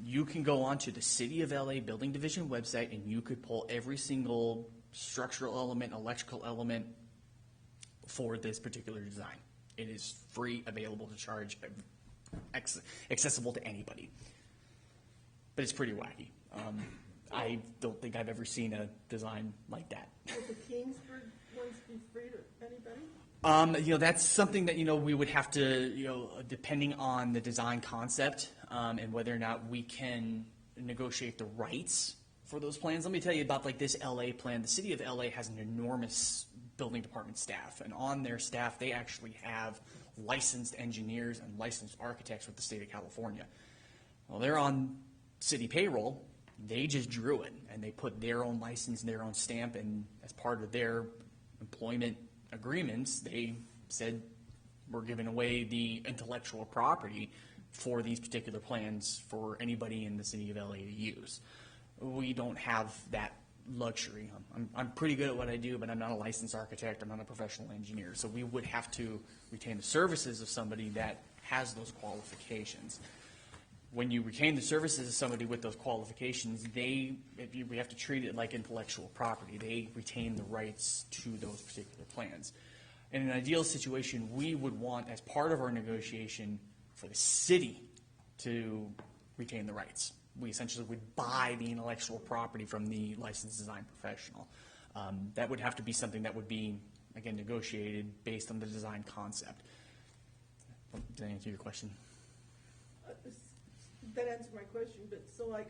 You can go onto the City of LA Building Division website and you could pull every single structural element, electrical element for this particular design. It is free, available to charge, accessible to anybody. But it's pretty wacky. I don't think I've ever seen a design like that. Would the Kingsburg ones be free to anybody? That's something that, we would have to, depending on the design concept and whether or not we can negotiate the rights for those plans. Let me tell you about this LA plan. The city of LA has an enormous building department staff, and on their staff they actually have licensed engineers and licensed architects with the state of California. Well, they're on city payroll. They just drew it, and they put their own license and their own stamp, and as part of their employment agreements, they said we're giving away the intellectual property for these particular plans for anybody in the city of LA to use. We don't have that luxury. I'm pretty good at what I do, but I'm not a licensed architect. I'm not a professional engineer. So we would have to retain the services of somebody that has those qualifications. When you retain the services of somebody with those qualifications, we have to treat it like intellectual property. They retain the rights to those particular plans. In an ideal situation, we would want, as part of our negotiation, for the city to retain the rights. We essentially would buy the intellectual property from the licensed design professional. That would have to be something that would be, again, negotiated based on the design concept. Did I answer your question? That answered my question, but so like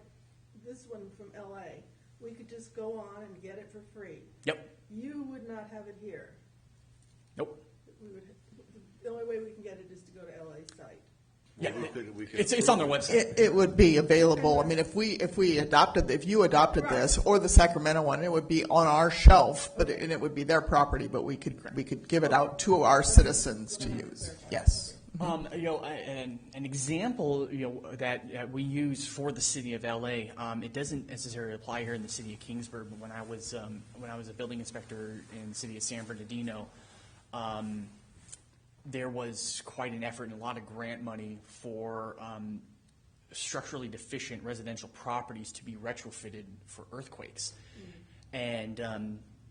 this one from LA, we could just go on and get it for free. Yep. You would not have it here. Nope. The only way we can get it is to go to LA site. Yeah, We could it's on their website. It would be available. I mean, if you adopted this or the Sacramento one, it would be on our shelf, and it would be their property. But we could give it out to our citizens to use. Yes. An example, that we use for the city of LA, it doesn't necessarily apply here in the city of Kingsburg. But when I was a building inspector in the city of San Bernardino, there was quite an effort and a lot of grant money for structurally deficient residential properties to be retrofitted for earthquakes. And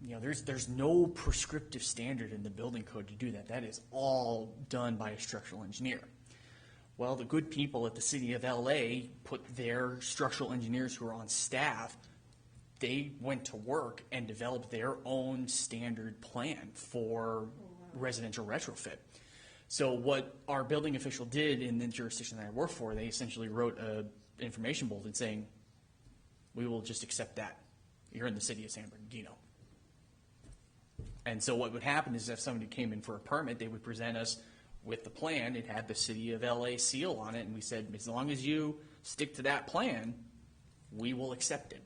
there's no prescriptive standard in the building code to do that. That is all done by a structural engineer. Well, the good people at the city of LA put their structural engineers who are on staff, they went to work and developed their own standard plan for residential retrofit. So what our building official did in the jurisdiction that I work for, they essentially wrote an information bulletin saying, we will just accept that. You're in the city of San Bernardino. And so what would happen is if somebody came in for a permit, they would present us with the plan. It had the city of LA seal on it, and we said, as long as you stick to that plan, we will accept it.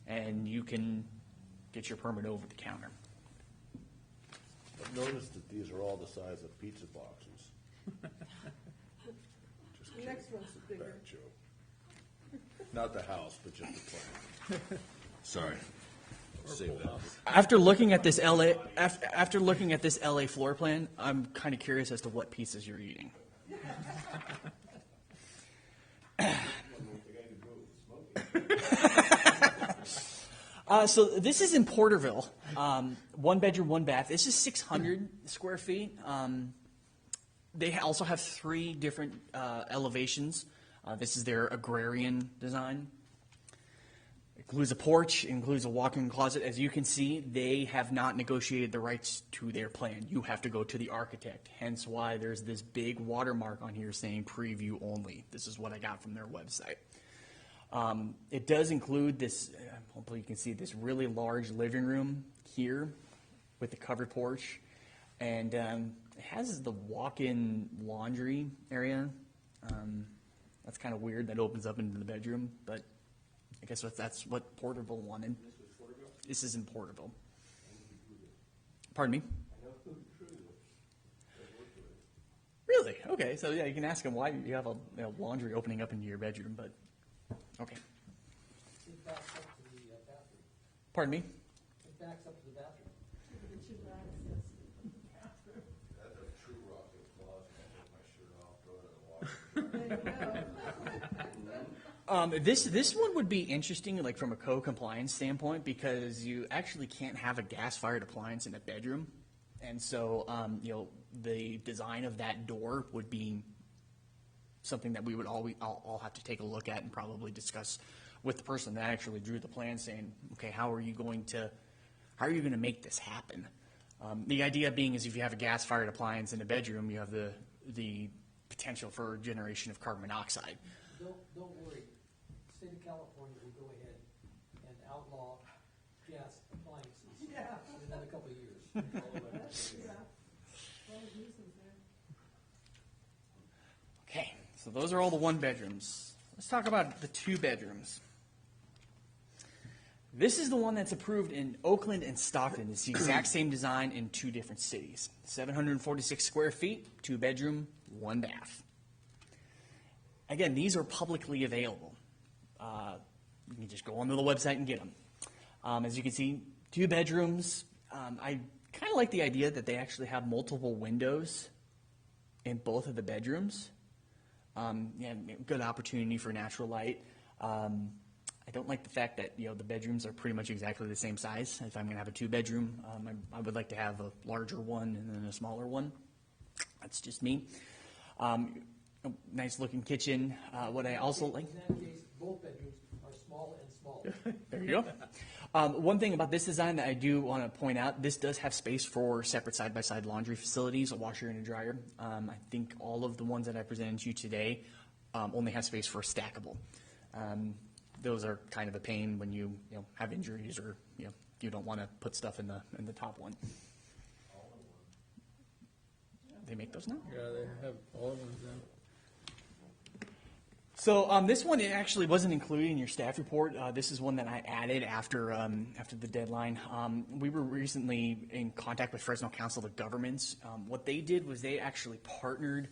And you can get your permit over the counter. I've noticed that these are all the size of pizza boxes. Just The next one's bigger. bad joke. Not the house, but just the plan. Sorry. Save that. After looking at this LA floor plan, I'm kind of curious as to what pizzas you're eating. So this is in Porterville, 1 bedroom, 1 bath. This is 600 square feet. They also have 3 different elevations. This is their agrarian design. It includes a porch, includes a walk-in closet. As you can see, they have not negotiated the rights to their plan. You have to go to the architect, hence why there's this big watermark on here saying preview only. This is what I got from their website. It does include this, hopefully you can see this really large living room here with the covered porch. And it has the walk-in laundry area. That's kind of weird. That opens up into the bedroom, but I guess that's what Porterville wanted. This is in Porterville. Pardon me? Really? Okay. So yeah, you can ask them why you have a laundry opening up into your bedroom, but okay. It backs up to the bathroom. Pardon me? It backs up to the bathroom. That's a true rocket closet. I take my shirt off, throw it in the water. This one would be interesting, like from a code compliance standpoint, because you actually can't have a gas-fired appliance in a bedroom, and so the design of that door would be something that we would all have to take a look at and probably discuss with the person that actually drew the plan, saying, okay, how are you going to make this happen? The idea being is if you have a gas-fired appliance in a bedroom, you have the potential for generation of carbon monoxide. Don't worry. The state of California will go ahead and outlaw gas appliances in another couple of years. Okay, so those are all the 1 bedrooms. Let's talk about the 2 bedrooms. This is the one that's approved in Oakland and Stockton. It's the exact same design in 2 different cities. 746 square feet, 2 bedroom, 1 bath. Again, these are publicly available. You can just go onto the website and get them. As you can see, 2 bedrooms. I kind of like the idea that they actually have multiple windows in both of the bedrooms. Good opportunity for natural light. I don't like the fact that the bedrooms are pretty much exactly the same size. If I'm going to have a 2-bedroom, I would like to have a larger one and then a smaller one. That's just me. Nice looking kitchen. What I also like. In that case, both bedrooms are small and smaller. There you go. One thing about this design that I do want to point out, this does have space for separate side-by-side laundry facilities, a washer and a dryer. I think all of the ones that I presented to you today only have space for stackable. Those are kind of a pain when you have injuries or you don't want to put stuff in the top one. They make those now? Yeah, they have all of them then. So this one, it actually wasn't included in your staff report. This is one that I added after the deadline. We were recently in contact with Fresno Council of Governments. What they did was they actually partnered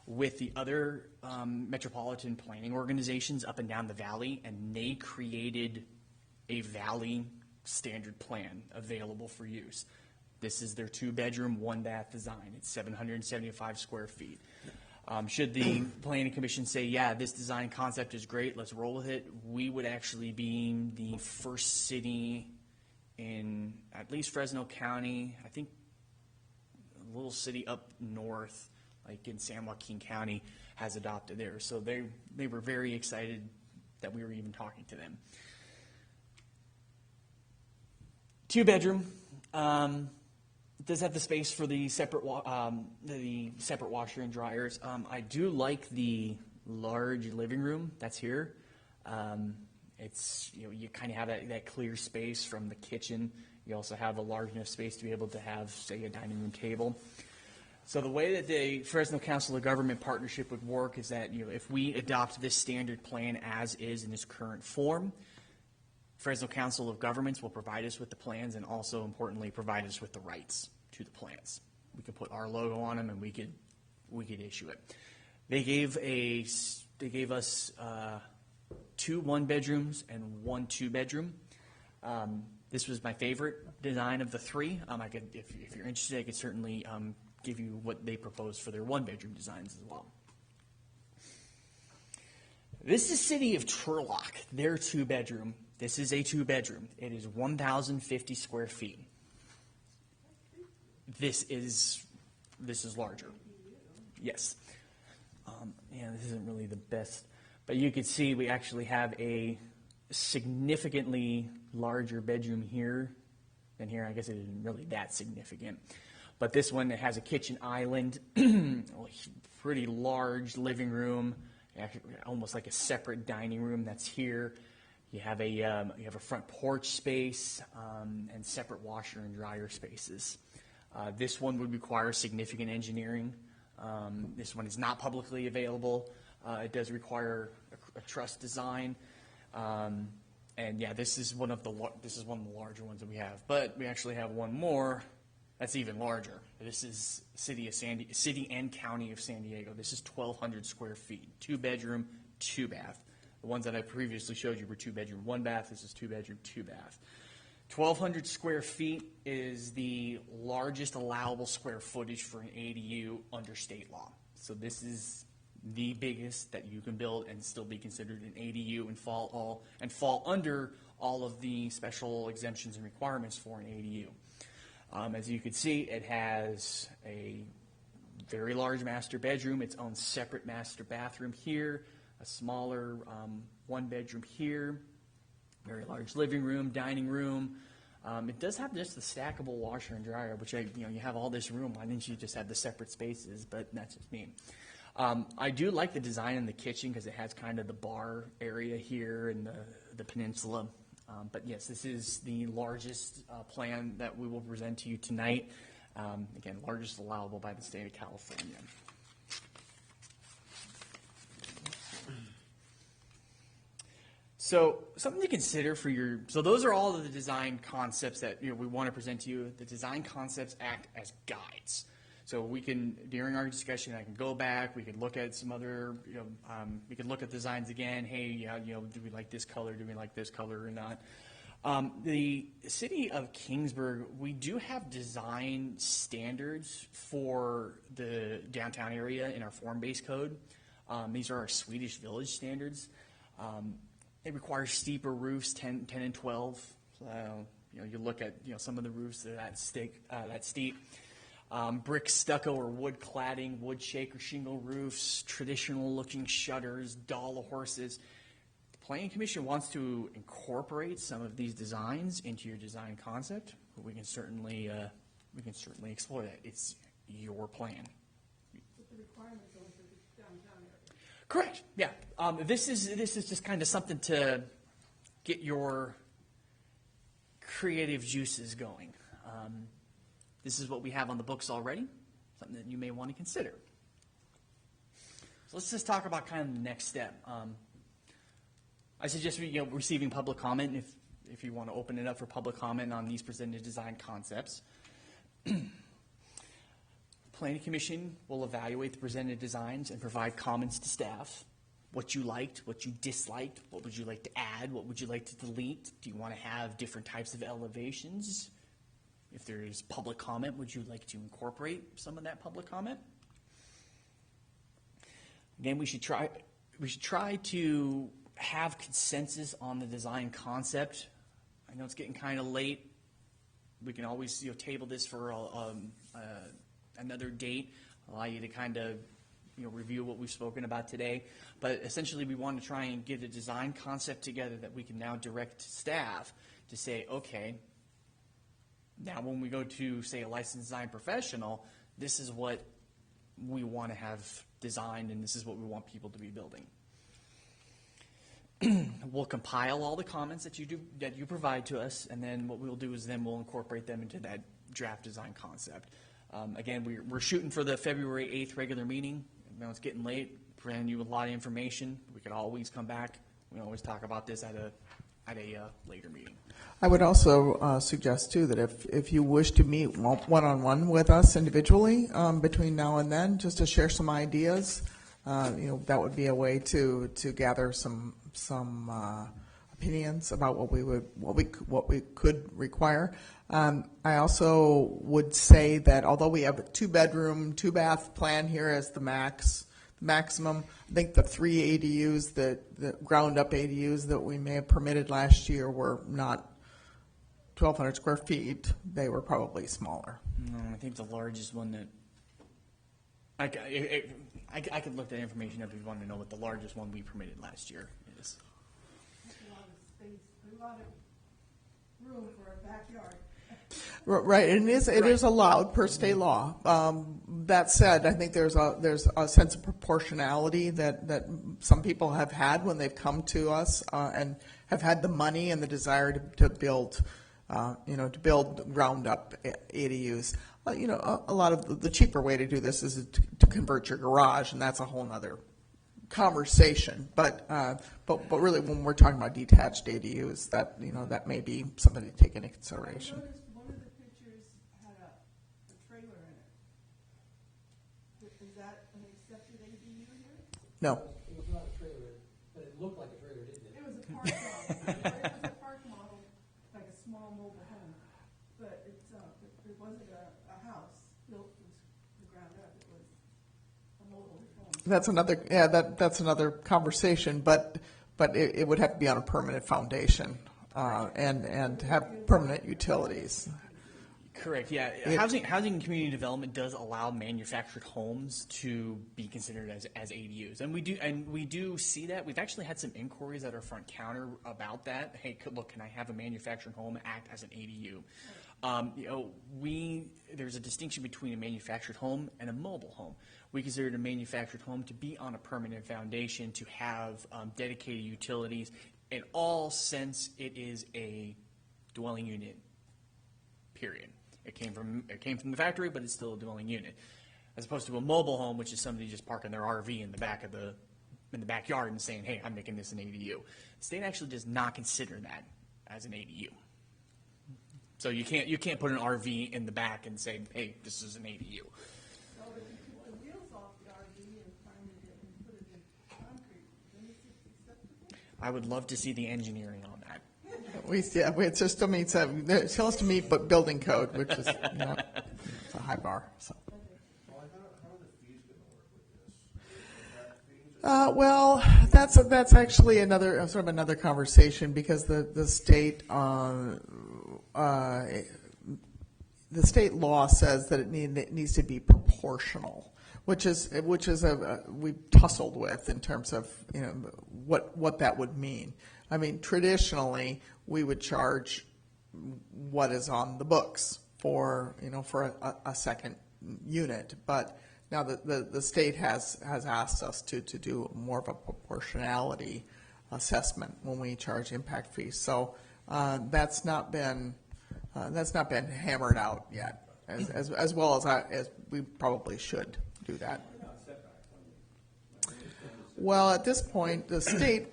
with the other metropolitan planning organizations up and down the valley, and they created a valley standard plan available for use. This is their 2-bedroom, 1-bath design. It's 775 square feet. Should the planning commission say, yeah, this design concept is great, let's roll with it, we would actually be the first city in at least Fresno County, I think a little city up north, like in San Joaquin County, has adopted theirs. So they were very excited that we were even talking to them. 2-bedroom. It does have the space for the separate washer and dryers. I do like the large living room that's here. It's, you kind of have that clear space from the kitchen. You also have a large enough space to be able to have, say, a dining room table. So the way that the Fresno Council of Government partnership would work is that, if we adopt this standard plan as is in its current form, Fresno Council of Governments will provide us with the plans and also, importantly, provide us with the rights to the plans. We could put our logo on them and we could issue it. They gave us 2 1-bedrooms and 1 2-bedroom. This was my favorite design of the 3. If you're interested, I could certainly give you what they proposed for their 1-bedroom designs as well. This is City of Turlock, their 2-bedroom. This is a 2-bedroom. It is 1,050 square feet. This is larger. Yes. This isn't really the best, but you can see we actually have a significantly larger bedroom here than here. I guess it isn't really that significant. But this one, it has a kitchen island, pretty large living room, almost like a separate dining room that's here. You have a front porch space and separate washer and dryer spaces. This one would require significant engineering. This one is not publicly available. It does require a truss design. This is one of the larger ones that we have. But we actually have one more that's even larger. This is City and County of San Diego. This is 1,200 square feet, 2-bedroom, 2-bath. The ones that I previously showed you were 2-bedroom, 1-bath. This is 2-bedroom, 2-bath. 1,200 square feet is the largest allowable square footage for an ADU under state law. So this is the biggest that you can build and still be considered an ADU and fall under all of the special exemptions and requirements for an ADU. As you can see, it has a very large master bedroom, its own separate master bathroom here, a smaller 1-bedroom here, very large living room, dining room. It does have just the stackable washer and dryer, which you have all this room. Why didn't you just have the separate spaces? But that's just me. I do like the design in the kitchen because it has kind of the bar area here and the peninsula. But yes, this is the largest plan that we will present to you tonight. Again, largest allowable by the state of California. So something to consider so those are all of the design concepts that we want to present to you. The design concepts act as guides. So we can, during our discussion, I can go back, we can look at some other, we can look at designs again. Hey, do we like this color? Do we like this color or not? The city of Kingsburg, we do have design standards for the downtown area in our form-based code. These are our Swedish Village standards. They require steeper roofs, 10 and 12. So, you look at some of the roofs that are that steep. Brick, stucco, or wood cladding, wood shake or shingle roofs, traditional-looking shutters, doll horses. The Planning Commission wants to incorporate some of these designs into your design concept. But we can certainly explore that. It's your plan. But the requirements are for the downtown area. Correct. Yeah. This is just kind of something to get your creative juices going. This is what we have on the books already, something that you may want to consider. So let's just talk about kind of the next step. I suggest receiving public comment if you want to open it up for public comment on these presented design concepts. Planning Commission will evaluate the presented designs and provide comments to staff. What you liked, what you disliked, what would you like to add, what would you like to delete? Do you want to have different types of elevations? If there's public comment, would you like to incorporate some of that public comment? Again, we should try to have consensus on the design concept. I know it's getting kind of late. We can always table this for another date, allow you to kind of review what we've spoken about today. But essentially, we want to try and get a design concept together that we can now direct staff to say, okay, now when we go to, say, a licensed design professional, this is what we want to have designed, and this is what we want people to be building. We'll compile all the comments that you provide to us, and then what we'll do is then we'll incorporate them into that draft design concept. Again, we're shooting for the February 8th regular meeting. Now it's getting late, presenting you with a lot of information. We could always come back. We can always talk about this at a later meeting. I would also suggest, too, that if you wish to meet one-on-one with us individually between now and then, just to share some ideas, that would be a way to gather some opinions about what we could require. I also would say that although we have a 2-bedroom, 2-bath plan here as the maximum, I think the 3 ADUs, the ground-up ADUs that we may have permitted last year were not 1,200 square feet. They were probably smaller. No, I think the largest one that I could look that information up if you want to know what the largest one we permitted last year is. That's a lot of space, a lot of room for a backyard. Right, and it is allowed per state law. That said, I think there's a sense of proportionality that some people have had when they've come to us and have had the money and the desire to build, to build ground up ADUs. A lot of the cheaper way to do this is to convert your garage, and that's a whole other conversation. But really, when we're talking about detached ADUs, that may be something to take into consideration. I noticed one of the pictures had a trailer in it. Is that an accepted ADU here? No. It was not a trailer, but it looked like a trailer, didn't it? It was a park model. It was a park model, like a small mobile home. But it wasn't a house built from the ground up. It was a mobile home. That's another conversation, but it would have to be on a permanent foundation and have permanent utilities. Correct. Yeah, housing and community development does allow manufactured homes to be considered as ADUs, and we do see that. We've actually had some inquiries at our front counter about that. Hey, look, can I have a manufactured home act as an ADU? There's a distinction between a manufactured home and a mobile home. We consider a manufactured home to be on a permanent foundation, to have dedicated utilities. In all sense, it is a dwelling unit. Period. It came from the factory, but it's still a dwelling unit, as opposed to a mobile home, which is somebody just parking their RV in the backyard and saying, "Hey, I'm making this an ADU." The state actually does not consider that as an ADU. So you can't put an RV in the back and say, "Hey, this is an ADU." So if you took the wheels off the RV and pounded it and put it in concrete, then it's acceptable? I would love to see the engineering on that. It still meets it still has to meet but building code, which is it's a high bar. So. How are the fees going to work with this? That's actually another conversation, because the state law says that it needs to be proportional, which is we've tussled with in terms of what that would mean. I mean, traditionally we would charge what is on the books for a second unit, but now the state has asked us to do more of a proportionality assessment when we charge impact fees. So that's not been hammered out yet, as well as we probably should do that. Well, at this point, the state,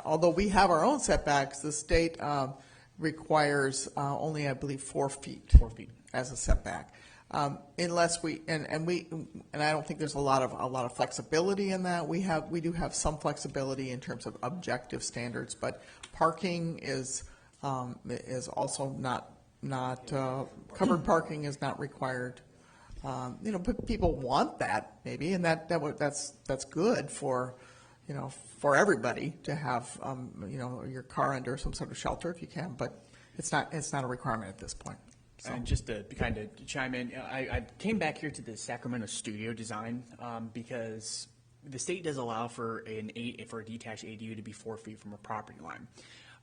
although we have our own setbacks, the state requires only, I believe, 4 feet. 4 feet as a setback, unless we and I don't think there's a lot of flexibility in that. We do have some flexibility in terms of objective standards, but parking is also not covered parking is not required. But people want that maybe, and that's good for everybody to have your car under some sort of shelter if you can. But it's not a requirement at this point. And just to kind of chime in, I came back here to the Sacramento studio design because the state does allow for a detached ADU to be 4 feet from a property line.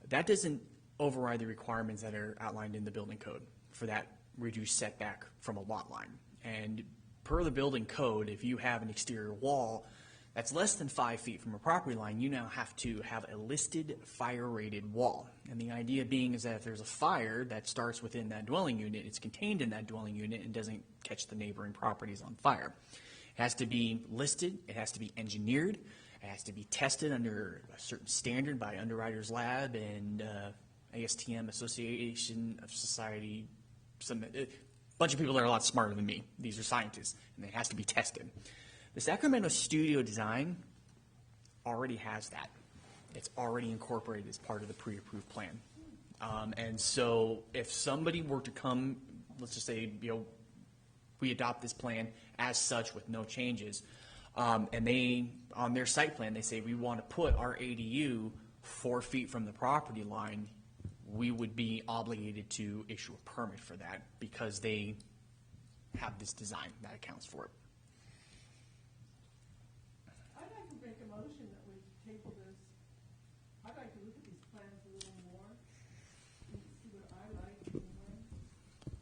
That doesn't override the requirements that are outlined in the building code for that reduced setback from a lot line. And per the building code, if you have an exterior wall that's less than 5 feet from a property line, you now have to have a listed fire-rated wall. And the idea being is that if there's a fire that starts within that dwelling unit, it's contained in that dwelling unit and doesn't catch the neighboring properties on fire. It has to be listed, it has to be engineered, it has to be tested under a certain standard by Underwriters Lab and ASTM Association of Society, a bunch of people that are a lot smarter than me. These are scientists, and it has to be tested. The Sacramento studio design already has that. It's already incorporated as part of the pre-approved plan. And so if somebody were to come, let's just say, we adopt this plan as such with no changes, and they, on their site plan, they say we want to put our ADU 4 feet from the property line, we would be obligated to issue a permit for that because they have this design that accounts for it. I'd like to make a motion that we table this. I'd like to look at these plans a little more and see what I like anyway.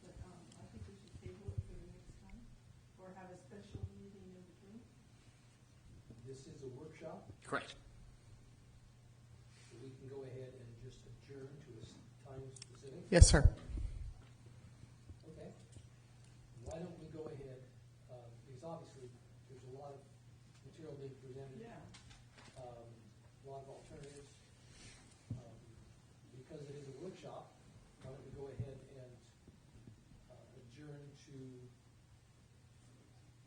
But I think we should table it for the next time or have a special meeting in between. This is a workshop, Correct. so we can go ahead and just adjourn to a time specific. Yes, sir. Okay. Why don't we go ahead, because obviously there's a lot of material being presented. Yeah. A lot of alternatives. Because it is a workshop, why don't we go ahead and adjourn to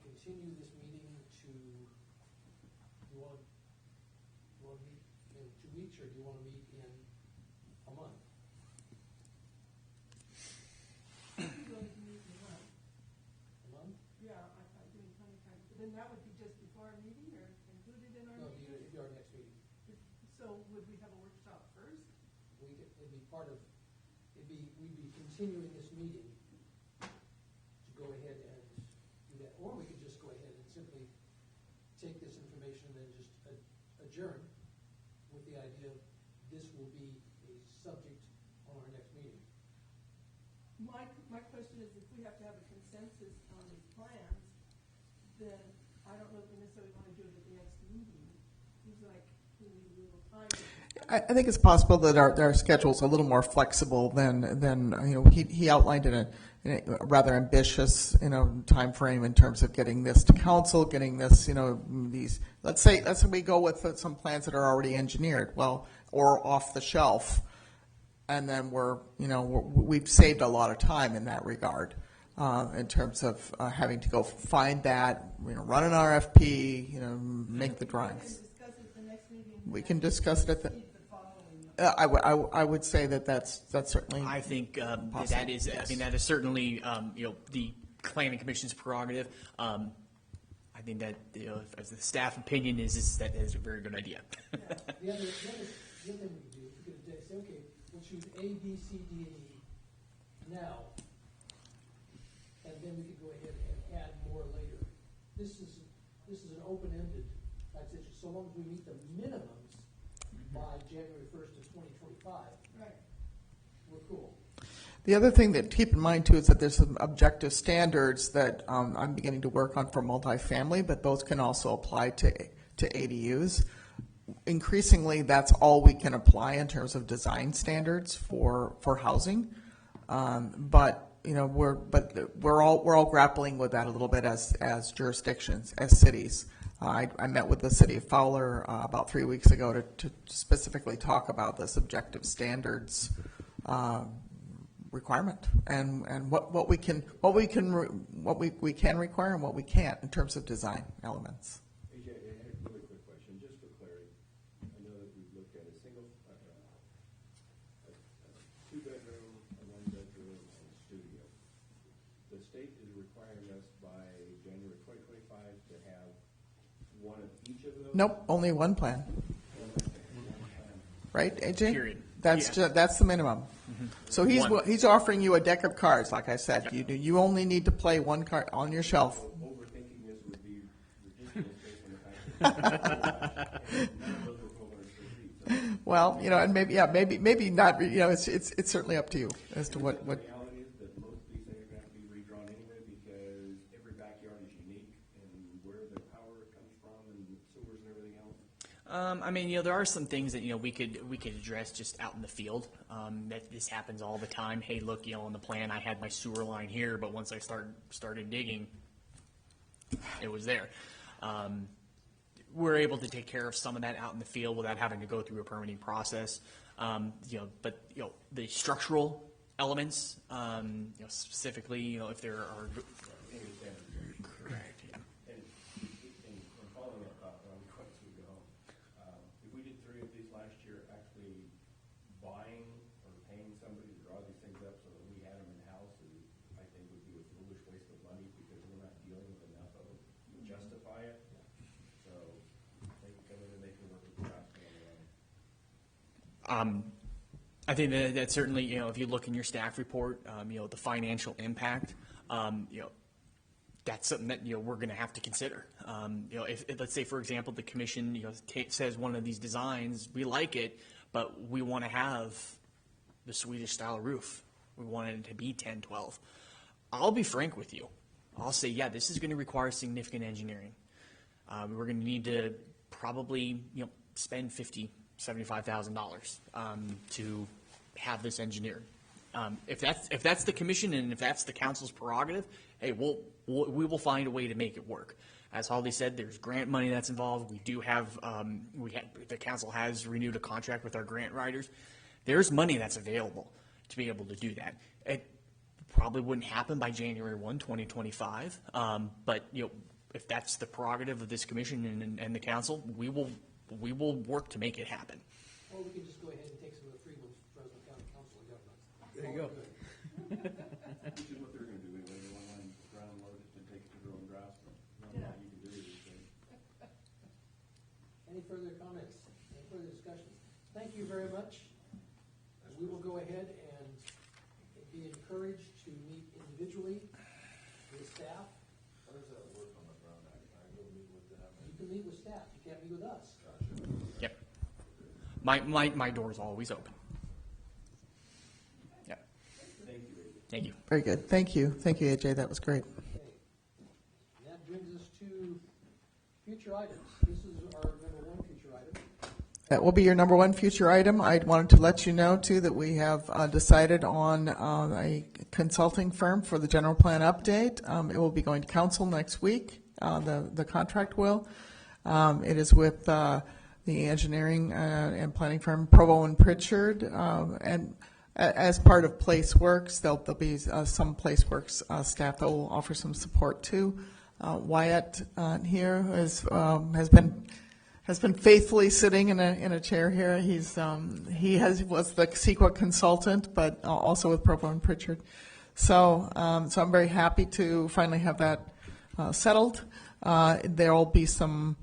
continue this meeting to, you want to meet in 2 weeks, or do you want to meet in a month? We're going to meet in a month. A month? Yeah, I do in plenty of time. But then that would be just before our meeting or included in our No, meeting? it'd be our next meeting. So would we have a workshop first? It'd be part of, we'd be continuing this meeting to go ahead and do that. Or we could just go ahead and simply take this information and then just adjourn with the idea this will be a subject on our next meeting. My question is, if we have to have a consensus on these plans, then I don't know if we necessarily want to do it at the next meeting. Seems like we need a little time. I think it's possible that our schedule's a little more flexible than he outlined in a rather ambitious time frame in terms of getting this to council, getting this these. Let's say we go with some plans that are already engineered, or off the shelf, and then we've saved a lot of time in that regard. In terms of having to go find that, run an RFP, make the drawings. We can discuss it at the. I would say that's certainly. I think that is. Yes. I mean, that is certainly the planning commission's prerogative. I think that as the staff opinion is that is a very good idea. The other thing we could do, if we could say, okay, we'll choose A, B, C, D, and E now, and then we could go ahead and add more later. This is an open-ended type situation. So long as we meet the minimums by January 1st of 2025, Right. we're cool. The other thing that keep in mind too is that there's some objective standards that I'm beginning to work on for multifamily, but those can also apply to ADUs. Increasingly, that's all we can apply in terms of design standards for housing. But we're all grappling with that a little bit as jurisdictions, as cities. I met with the city of Fowler about 3 weeks ago to specifically talk about this objective standards requirement and what we can require and what we can't in terms of design elements. AJ, I had a really quick question, just for clarity. I know that we've looked at a single, a 2-bedroom, a 1-bedroom, and a studio. The state is requiring us by January 2025 to have one of each of those? Nope, only one plan. Right, AJ? Period. That's Yeah. that's the minimum. Mm-hmm. So he's offering you a deck of cards, like I said. You only need to play one card on your shelf. Overthinking this would be ridiculous based on the fact that none of those were 1,200 square feet. So Well, and maybe not. It's certainly up to you as to what. the reality is that most of these things are going to have to be redrawn anyway because every backyard is unique and where the power comes from and sewers and everything else. There are some things that we could address just out in the field. That this happens all the time. Hey, look, on the plan I had my sewer line here, but once I started digging, it was there. We're able to take care of some of that out in the field without having to go through a permitting process. But the structural elements, specifically, if there are. Correct. Yeah. And following up on questions we go home, if we did 3 of these last year, actually buying or paying somebody to draw these things up so that we had them in-house, I think would be a foolish waste of money because we're not dealing with enough of them to justify it. So they can come in and they can work with the craftsman on their own. I think that certainly, if you look in your staff report, the financial impact, that's something that we're going to have to consider. If let's say, for example, the commission says one of these designs, we like it, but we want to have the Swedish style roof. We want it to be 10-12. I'll be frank with you. I'll say, yeah, this is going to require significant engineering. We're going to need to probably spend $75,000 to have this engineered. If that's the commission and if that's the council's prerogative, hey, we will find a way to make it work. As Holly said, there's grant money that's involved. We do have the council has renewed a contract with our grant writers. There's money that's available to be able to do that. It probably wouldn't happen by January 1, 2025. But if that's the prerogative of this commission and the council, we will work to make it happen. Or we can just go ahead and take some of the free ones from Fresno County Council of Governments. There you go. Which is what they're going to do anyway. They want to ground load it and take it to their own grass. Not a lot you can do with these things. Any further comments? Any further discussions? Thank you very much. We will go ahead and be encouraged to meet individually with staff. How does that work on the ground? I go meet with them. You can meet with staff. You can't meet with us. Yep. My door is always open. Yeah. Thank you. Very good. Thank you, AJ. That was great. Okay. And that brings us to future items. This is our number 1 future item. That will be your number 1 future item. I wanted to let you know, too, that we have decided on a consulting firm for the general plan update. It will be going to council next week, the contract will. It is with the engineering and planning firm Provo and Pritchard, and as part of PlaceWorks, there'll be some PlaceWorks staff that will offer some support too. Wyatt here has been faithfully sitting in a chair here. He was the CEQA consultant, but also with Provo and Pritchard. So I'm very happy to finally have that settled. There will be some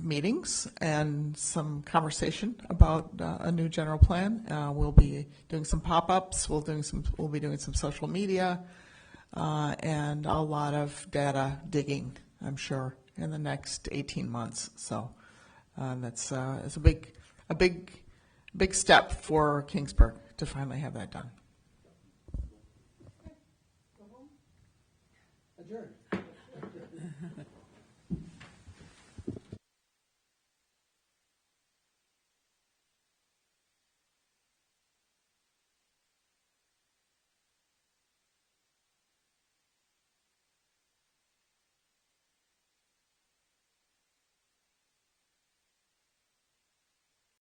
meetings and some conversation about a new general plan. We'll be doing some pop-ups. We'll be doing some social media and a lot of data digging, I'm sure, in the next 18 months. So it's a big step for Kingsburg to finally have that done.